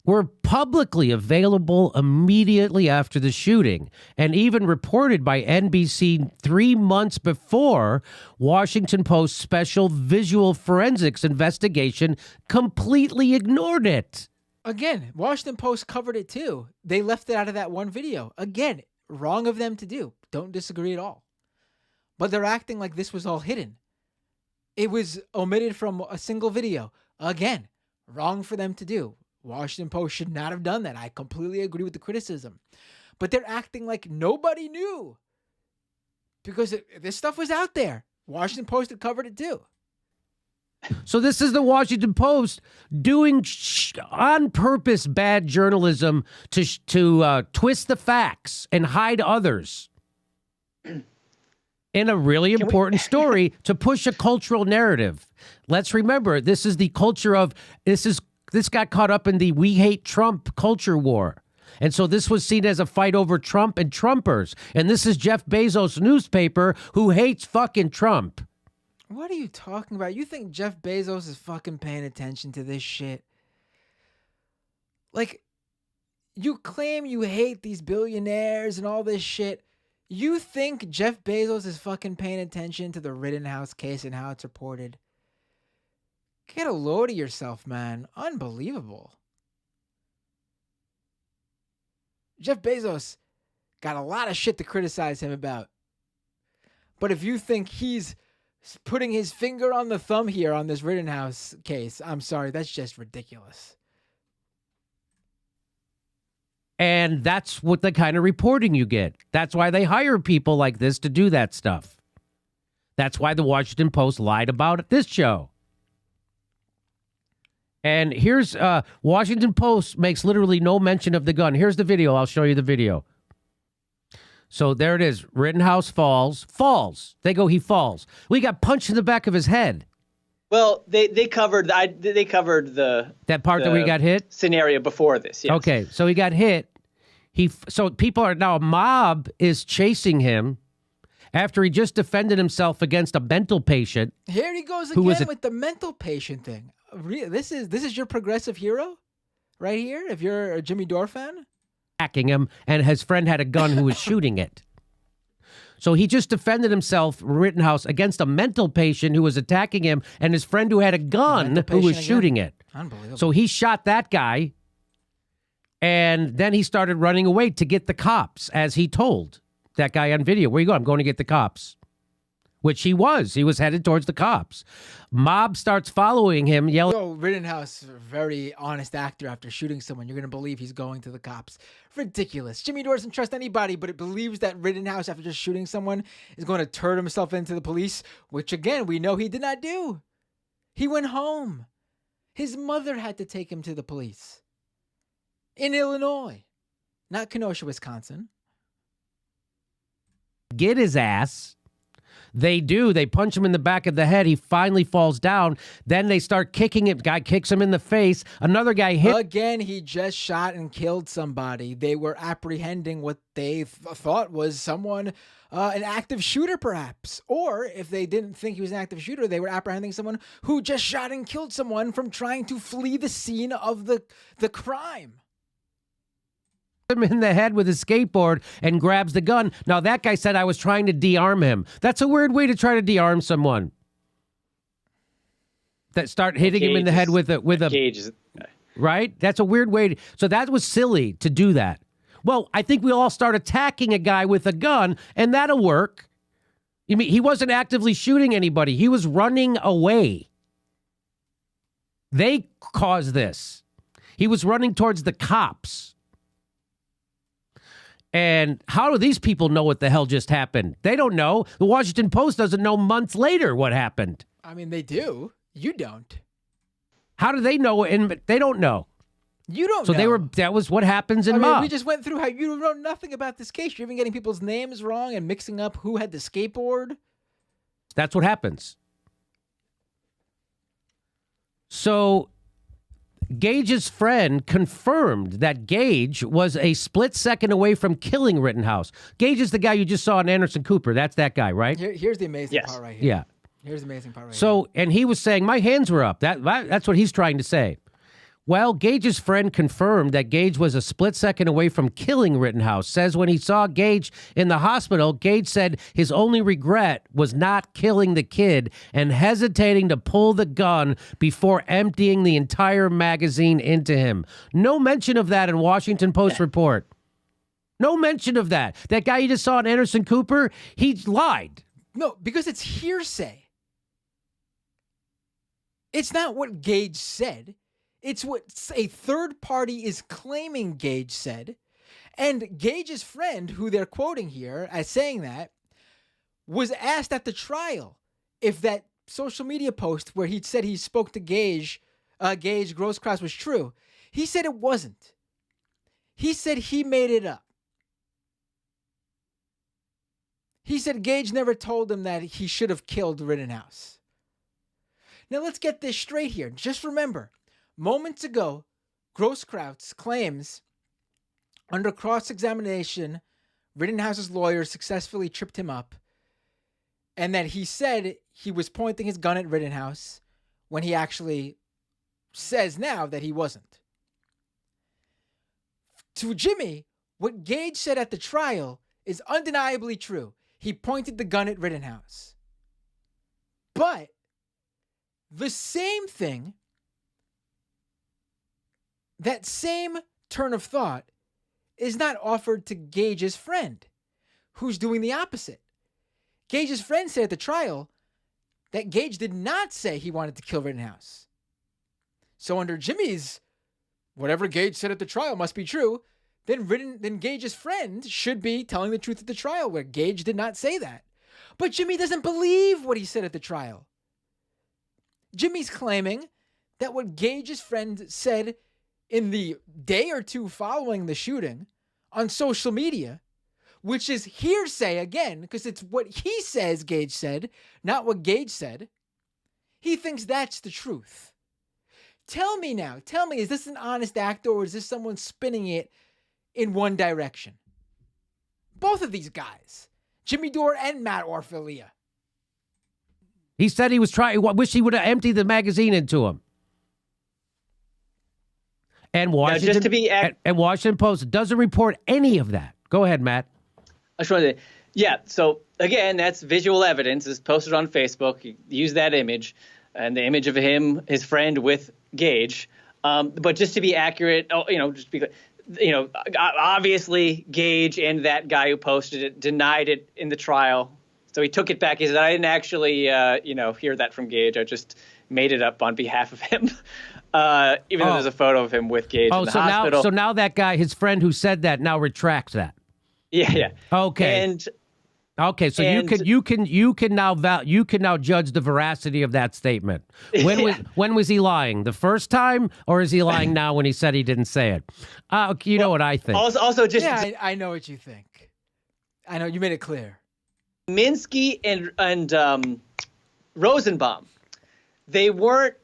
were publicly available immediately after the shooting and even reported by NBC 3 months before Washington Post special visual forensics investigation completely ignored it. Again, Washington Post covered it too. They left it out of that one video. Again, wrong of them to do. Don't disagree at all. But they're acting like this was all hidden. It was omitted from a single video. Again, wrong for them to do. Washington Post should not have done that. I completely agree with the criticism. But they're acting like nobody knew. Because this stuff was out there. Washington Post had covered it too. So this is the Washington Post doing on purpose bad journalism to twist the facts and hide others in a really important story to push a cultural narrative. Let's remember, this is the culture of this got caught up in the "we hate Trump" culture war. And so this was seen as a fight over Trump and Trumpers. And this is Jeff Bezos' newspaper who hates fucking Trump. What are you talking about? You think Jeff Bezos is fucking paying attention to this shit? Like, you claim you hate these billionaires and all this shit. You think Jeff Bezos is fucking paying attention to the Rittenhouse case and how it's reported? Get a load of yourself, man. Unbelievable. Jeff Bezos got a lot of shit to criticize him about. But if you think he's putting his finger on the thumb here on this Rittenhouse case, I'm sorry, that's just ridiculous. And that's what the kind of reporting you get. That's why they hire people like this to do that stuff. That's why the Washington Post lied about this show. And here's Washington Post makes literally no mention of the gun. Here's the video. I'll show you the video. So there it is. Rittenhouse falls. They go, he falls. We got punched in the back of his head. Well, they covered the that part that we got hit scenario before this. Yes. Okay, so he got hit. So people are now, a mob is chasing him after he just defended himself against a mental patient. Here he goes again with the mental patient thing. This is your progressive hero right here. If you're a Jimmy Dore fan. Attacking him, and his friend had a gun who was shooting it. So he just defended himself, Rittenhouse, against a mental patient who was attacking him, and his friend who had a gun who was shooting it. Unbelievable. So he shot that guy, and then he started running away to get the cops, as he told that guy on video. Where you go? I'm going to get the cops. Which he was. He was headed towards the cops. Mob starts following him, yelling. Oh, Rittenhouse, very honest actor after shooting someone. You're going to believe he's going to the cops. Ridiculous. Jimmy Dore doesn't trust anybody, but it believes that Rittenhouse, after just shooting someone, is going to turn himself into the police, which, again, we know he did not do. He went home. His mother had to take him to the police. In Illinois. Not Kenosha, Wisconsin. Get his ass. They do. They punch him in the back of the head. He finally falls down. Then they start kicking him. Guy kicks him in the face. Another guy hit. Again, he just shot and killed somebody. They were apprehending what they thought was someone, an active shooter perhaps. Or if they didn't think he was an active shooter, they were apprehending someone who just shot and killed someone from trying to flee the scene of the crime. Him in the head with his skateboard and grabs the gun. Now that guy said I was trying to de-arm him. That's a weird way to try to de-arm someone. That start hitting him in the head with a right? That's a weird way. So that was silly to do that. Well, I think we all start attacking a guy with a gun, and that'll work. You mean he wasn't actively shooting anybody? He was running away. They caused this. He was running towards the cops. And how do these people know what the hell just happened? They don't know. The Washington Post doesn't know months later what happened. I mean, they do. You don't. How do they know? And they don't know. You don't know. So that was what happens in mob. We just went through how you know nothing about this case. You're even getting people's names wrong and mixing up who had the skateboard. That's what happens. So Gage's friend confirmed that Gage was a split second away from killing Rittenhouse. Gage is the guy you just saw in Anderson Cooper. That's that guy, right? Here's the amazing part right here. Yeah. Here's the amazing part right here. So, and he was saying, my hands were up. That's what he's trying to say. Well, Gage's friend confirmed that Gage was a split second away from killing Rittenhouse. Says when he saw Gage in the hospital, Gage said his only regret was not killing the kid and hesitating to pull the gun before emptying the entire magazine into him. No mention of that in Washington Post report. No mention of that. That guy you just saw in Anderson Cooper, he lied. No, because it's hearsay. It's not what Gage said. It's what a third party is claiming Gage said. And Gage's friend, who they're quoting here as saying that, was asked at the trial if that social media post where he said he spoke to Gage Grosskreutz was true. He said it wasn't. He said he made it up. He said Gage never told him that he should have killed Rittenhouse. Now let's get this straight here. Just remember, moments ago, Grosskreutz claims under cross-examination, Rittenhouse's lawyer successfully tripped him up, and that he said he was pointing his gun at Rittenhouse when he actually says now that he wasn't. To Jimmy, what Gage said at the trial is undeniably true. He pointed the gun at Rittenhouse. But the same thing, that same turn of thought, is not offered to Gage's friend, who's doing the opposite. Gage's friend said at the trial that Gage did not say he wanted to kill Rittenhouse. So under Jimmy's, whatever Gage said at the trial must be true, then Gage's friend should be telling the truth at the trial, where Gage did not say that. But Jimmy doesn't believe what he said at the trial. Jimmy's claiming that what Gage's friend said in the day or two following the shooting on social media, which is hearsay again, because it's what he says Gage said, not what Gage said. He thinks that's the truth. Tell me, is this an honest actor or is this someone spinning it in one direction? Both of these guys, Jimmy Dore and Matt Orfalea. He said he was trying. Wish he would have emptied the magazine into him. And Washington, just to be and Washington Post doesn't report any of that. Go ahead, Matt. I just wanted to, yeah. So again, that's visual evidence. It's posted on Facebook. You use that image, and the image of him, his friend with Gage. But just to be accurate, just be, obviously Gage and that guy who posted it denied it in the trial. So he took it back. He said, I didn't actually, hear that from Gage. I just made it up on behalf of him. Even though there's a photo of him with Gage in the hospital. So now that guy, his friend who said that, now retracts that. Yeah. Okay. So you can now judge the veracity of that statement. When was he lying? The first time, or is he lying now when he said he didn't say it? You know what I think. Also, I know what you think. I know you made it clear. Minsky and Rosenbaum, they weren't.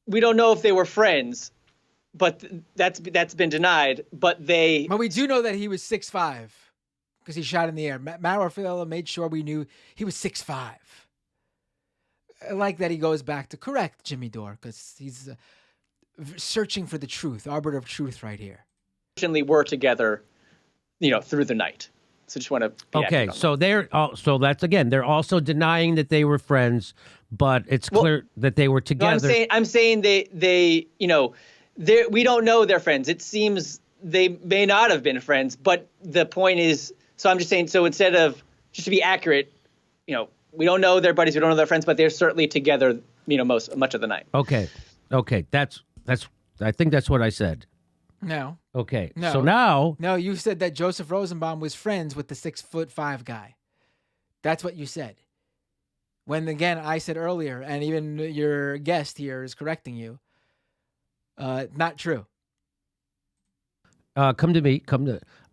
We don't know if they were friends, but that's been denied. But we do know that he was 6'5", because he shot in the air. Matt Orfalea made sure we knew he was 6'5". I like that he goes back to correct Jimmy Dore, because he's searching for the truth, arbiter of truth right here. Were together, through the night. So just want to be okay. So they're they're also denying that they were friends, but it's clear that they were together. No, I'm saying they we don't know they're friends. It seems they may not have been friends, but the point is, so I'm just saying, so instead of, just to be accurate, we don't know they're buddies, we don't know they're friends, but they're certainly together, much of the night. Okay. That's I think that's what I said. No. Okay. No. So now. No, you said that Joseph Rosenbaum was friends with the 6'5" guy. That's what you said. When, again, I said earlier, and even your guest here is correcting you, not true. Come to me.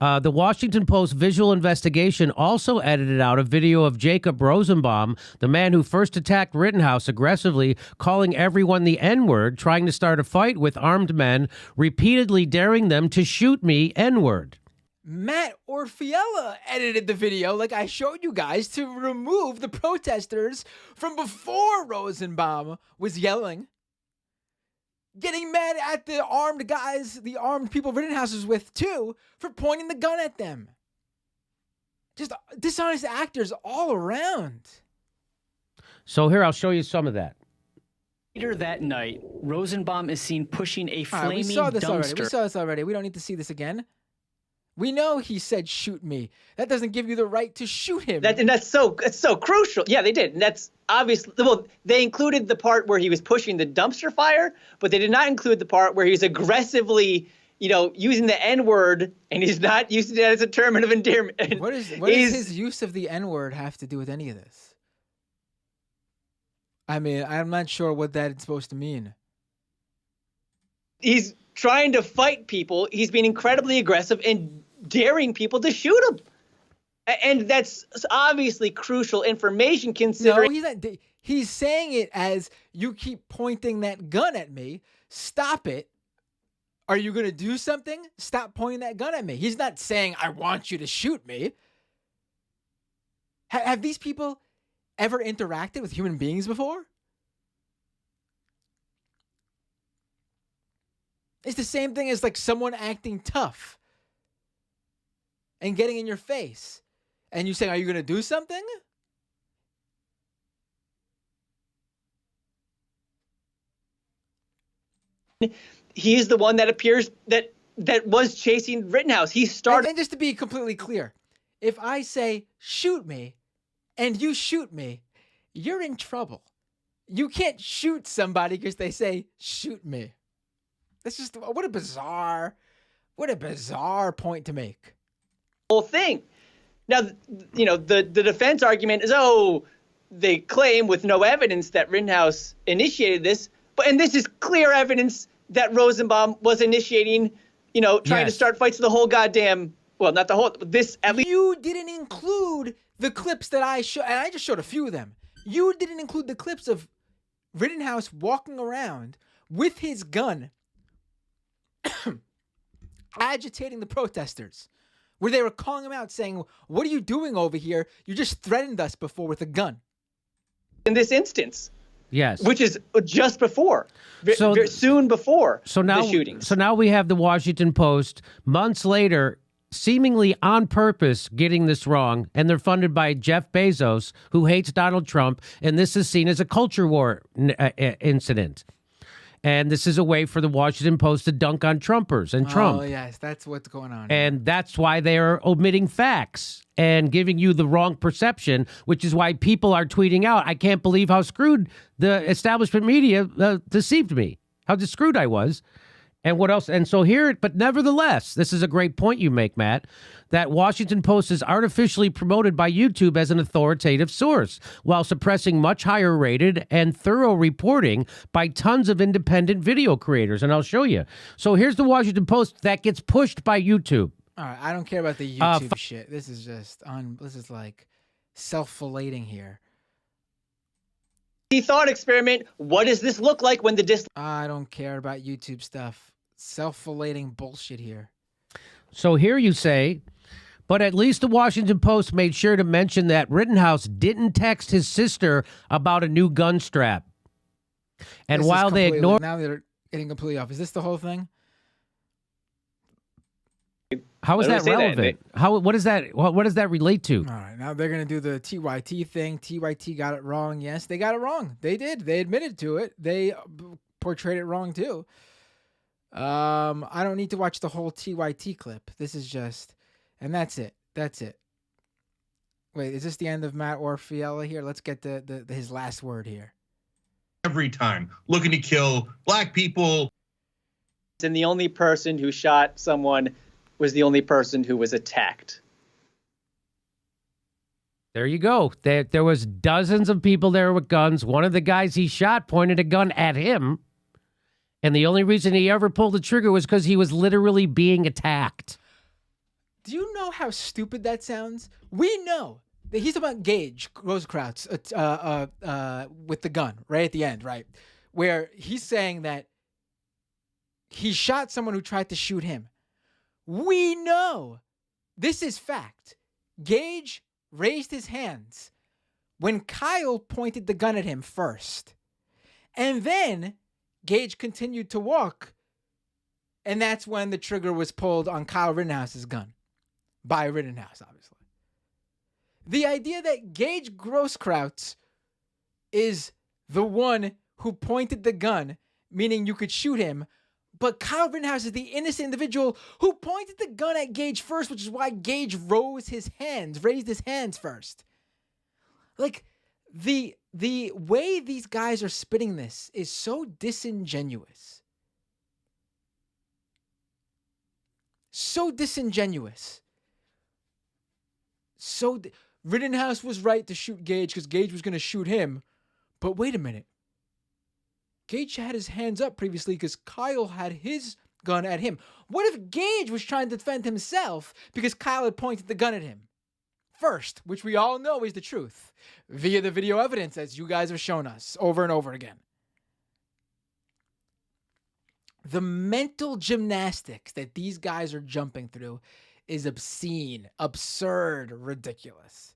The Washington Post visual investigation also edited out a video of Jacob Rosenbaum, the man who first attacked Rittenhouse aggressively, calling everyone the N-word, trying to start a fight with armed men, repeatedly daring them to shoot me, N-word. Matt Orfalea edited the video, like I showed you guys, to remove the protesters from before Rosenbaum was yelling. getting mad at the armed guys, the armed people Rittenhouse was with too, for pointing the gun at them. Just dishonest actors all around. So here, I'll show you some of that. Later that night, Rosenbaum is seen pushing a flaming We saw this already. dumpster. We saw this already. We don't need to see this again. We know he said, "Shoot me." That doesn't give you the right to shoot him. That's so crucial. Yeah, they did. And that's obviously, well, they included the part where he was pushing the dumpster fire, but they did not include the part where he was aggressively, using the N-word, and he's not using it as a term of endearment. What does his use of the N-word have to do with any of this? I mean, I'm not sure what that's supposed to mean. He's trying to fight people. He's being incredibly aggressive and daring people to shoot him. And that's obviously crucial information considering... No, he's not. He's saying it as, you keep pointing that gun at me. Stop it. Are you going to do something? Stop pointing that gun at me. He's not saying, I want you to shoot me. Have these people ever interacted with human beings before? It's the same thing as like someone acting tough and getting in your face. And you saying, are you going to do something? He's the one that appears that was chasing Rittenhouse. He started... And just to be completely clear, if I say, shoot me, and you shoot me, you're in trouble. You can't shoot somebody because they say, shoot me. That's just, what a bizarre point to make. Whole thing. Now, the defense argument is, they claim with no evidence that Rittenhouse initiated this, and this is clear evidence that Rosenbaum was initiating, trying to start fights the whole goddamn, well, not the whole, this at least. You didn't include the clips that I showed, and I just showed a few of them. You didn't include the clips of Rittenhouse walking around with his gun, agitating the protesters, where they were calling him out saying, what are you doing over here? You just threatened us before with a gun. In this instance. Yes. Which is just before, soon before the shootings. So now we have the Washington Post, months later, seemingly on purpose getting this wrong, and they're funded by Jeff Bezos, who hates Donald Trump, and this is seen as a culture war incident. And this is a way for the Washington Post to dunk on Trumpers and Trump. Oh, yes, that's what's going on. And that's why they're omitting facts and giving you the wrong perception, which is why people are tweeting out, I can't believe how screwed the establishment media deceived me, how screwed I was. And what else? And so here, but nevertheless, this is a great point you make, Matt, that Washington Post is artificially promoted by YouTube as an authoritative source, while suppressing much higher rated and thorough reporting by tons of independent video creators. And I'll show you. So here's the Washington Post that gets pushed by YouTube. All right, I don't care about the YouTube shit. This is just this is like self-filleting here. The thought experiment, what does this look like when the I don't care about YouTube stuff. Self-filleting bullshit here. So here you say, but at least the Washington Post made sure to mention that Rittenhouse didn't text his sister about a new gun strap. And while they ignored... Now they're getting completely off. Is this the whole thing? How is that relevant? What does that relate to? All right, now they're going to do the TYT thing. TYT got it wrong. Yes, they got it wrong. They did. They admitted to it. They portrayed it wrong too. I don't need to watch the whole TYT clip. This is just, and that's it. That's it. Wait, is this the end of Matt Orfalea here? Let's get his last word here. Every time looking to kill black people. And the only person who shot someone was the only person who was attacked. There you go. There was dozens of people there with guns. One of the guys he shot pointed a gun at him. And the only reason he ever pulled the trigger was because he was literally being attacked. Do you know how stupid that sounds? We know that he's talking about Gage Rosecrans with the gun right at the end, right? Where he's saying that he shot someone who tried to shoot him. We know this is fact. Gage raised his hands when Kyle pointed the gun at him first. And then Gage continued to walk. And that's when the trigger was pulled on Kyle Rittenhouse's gun. By Rittenhouse, obviously. The idea that Gage Grosskreutz is the one who pointed the gun, meaning you could shoot him, but Kyle Rittenhouse is the innocent individual who pointed the gun at Gage first, which is why Gage raised his hands first. Like, the way these guys are spitting this is so disingenuous. So disingenuous. Rittenhouse was right to shoot Gage because Gage was going to shoot him. But wait a minute. Gage had his hands up previously because Kyle had his gun at him. What if Gage was trying to defend himself because Kyle had pointed the gun at him first, which we all know is the truth, via the video evidence as you guys have shown us over and over again. The mental gymnastics that these guys are jumping through is obscene, absurd, ridiculous.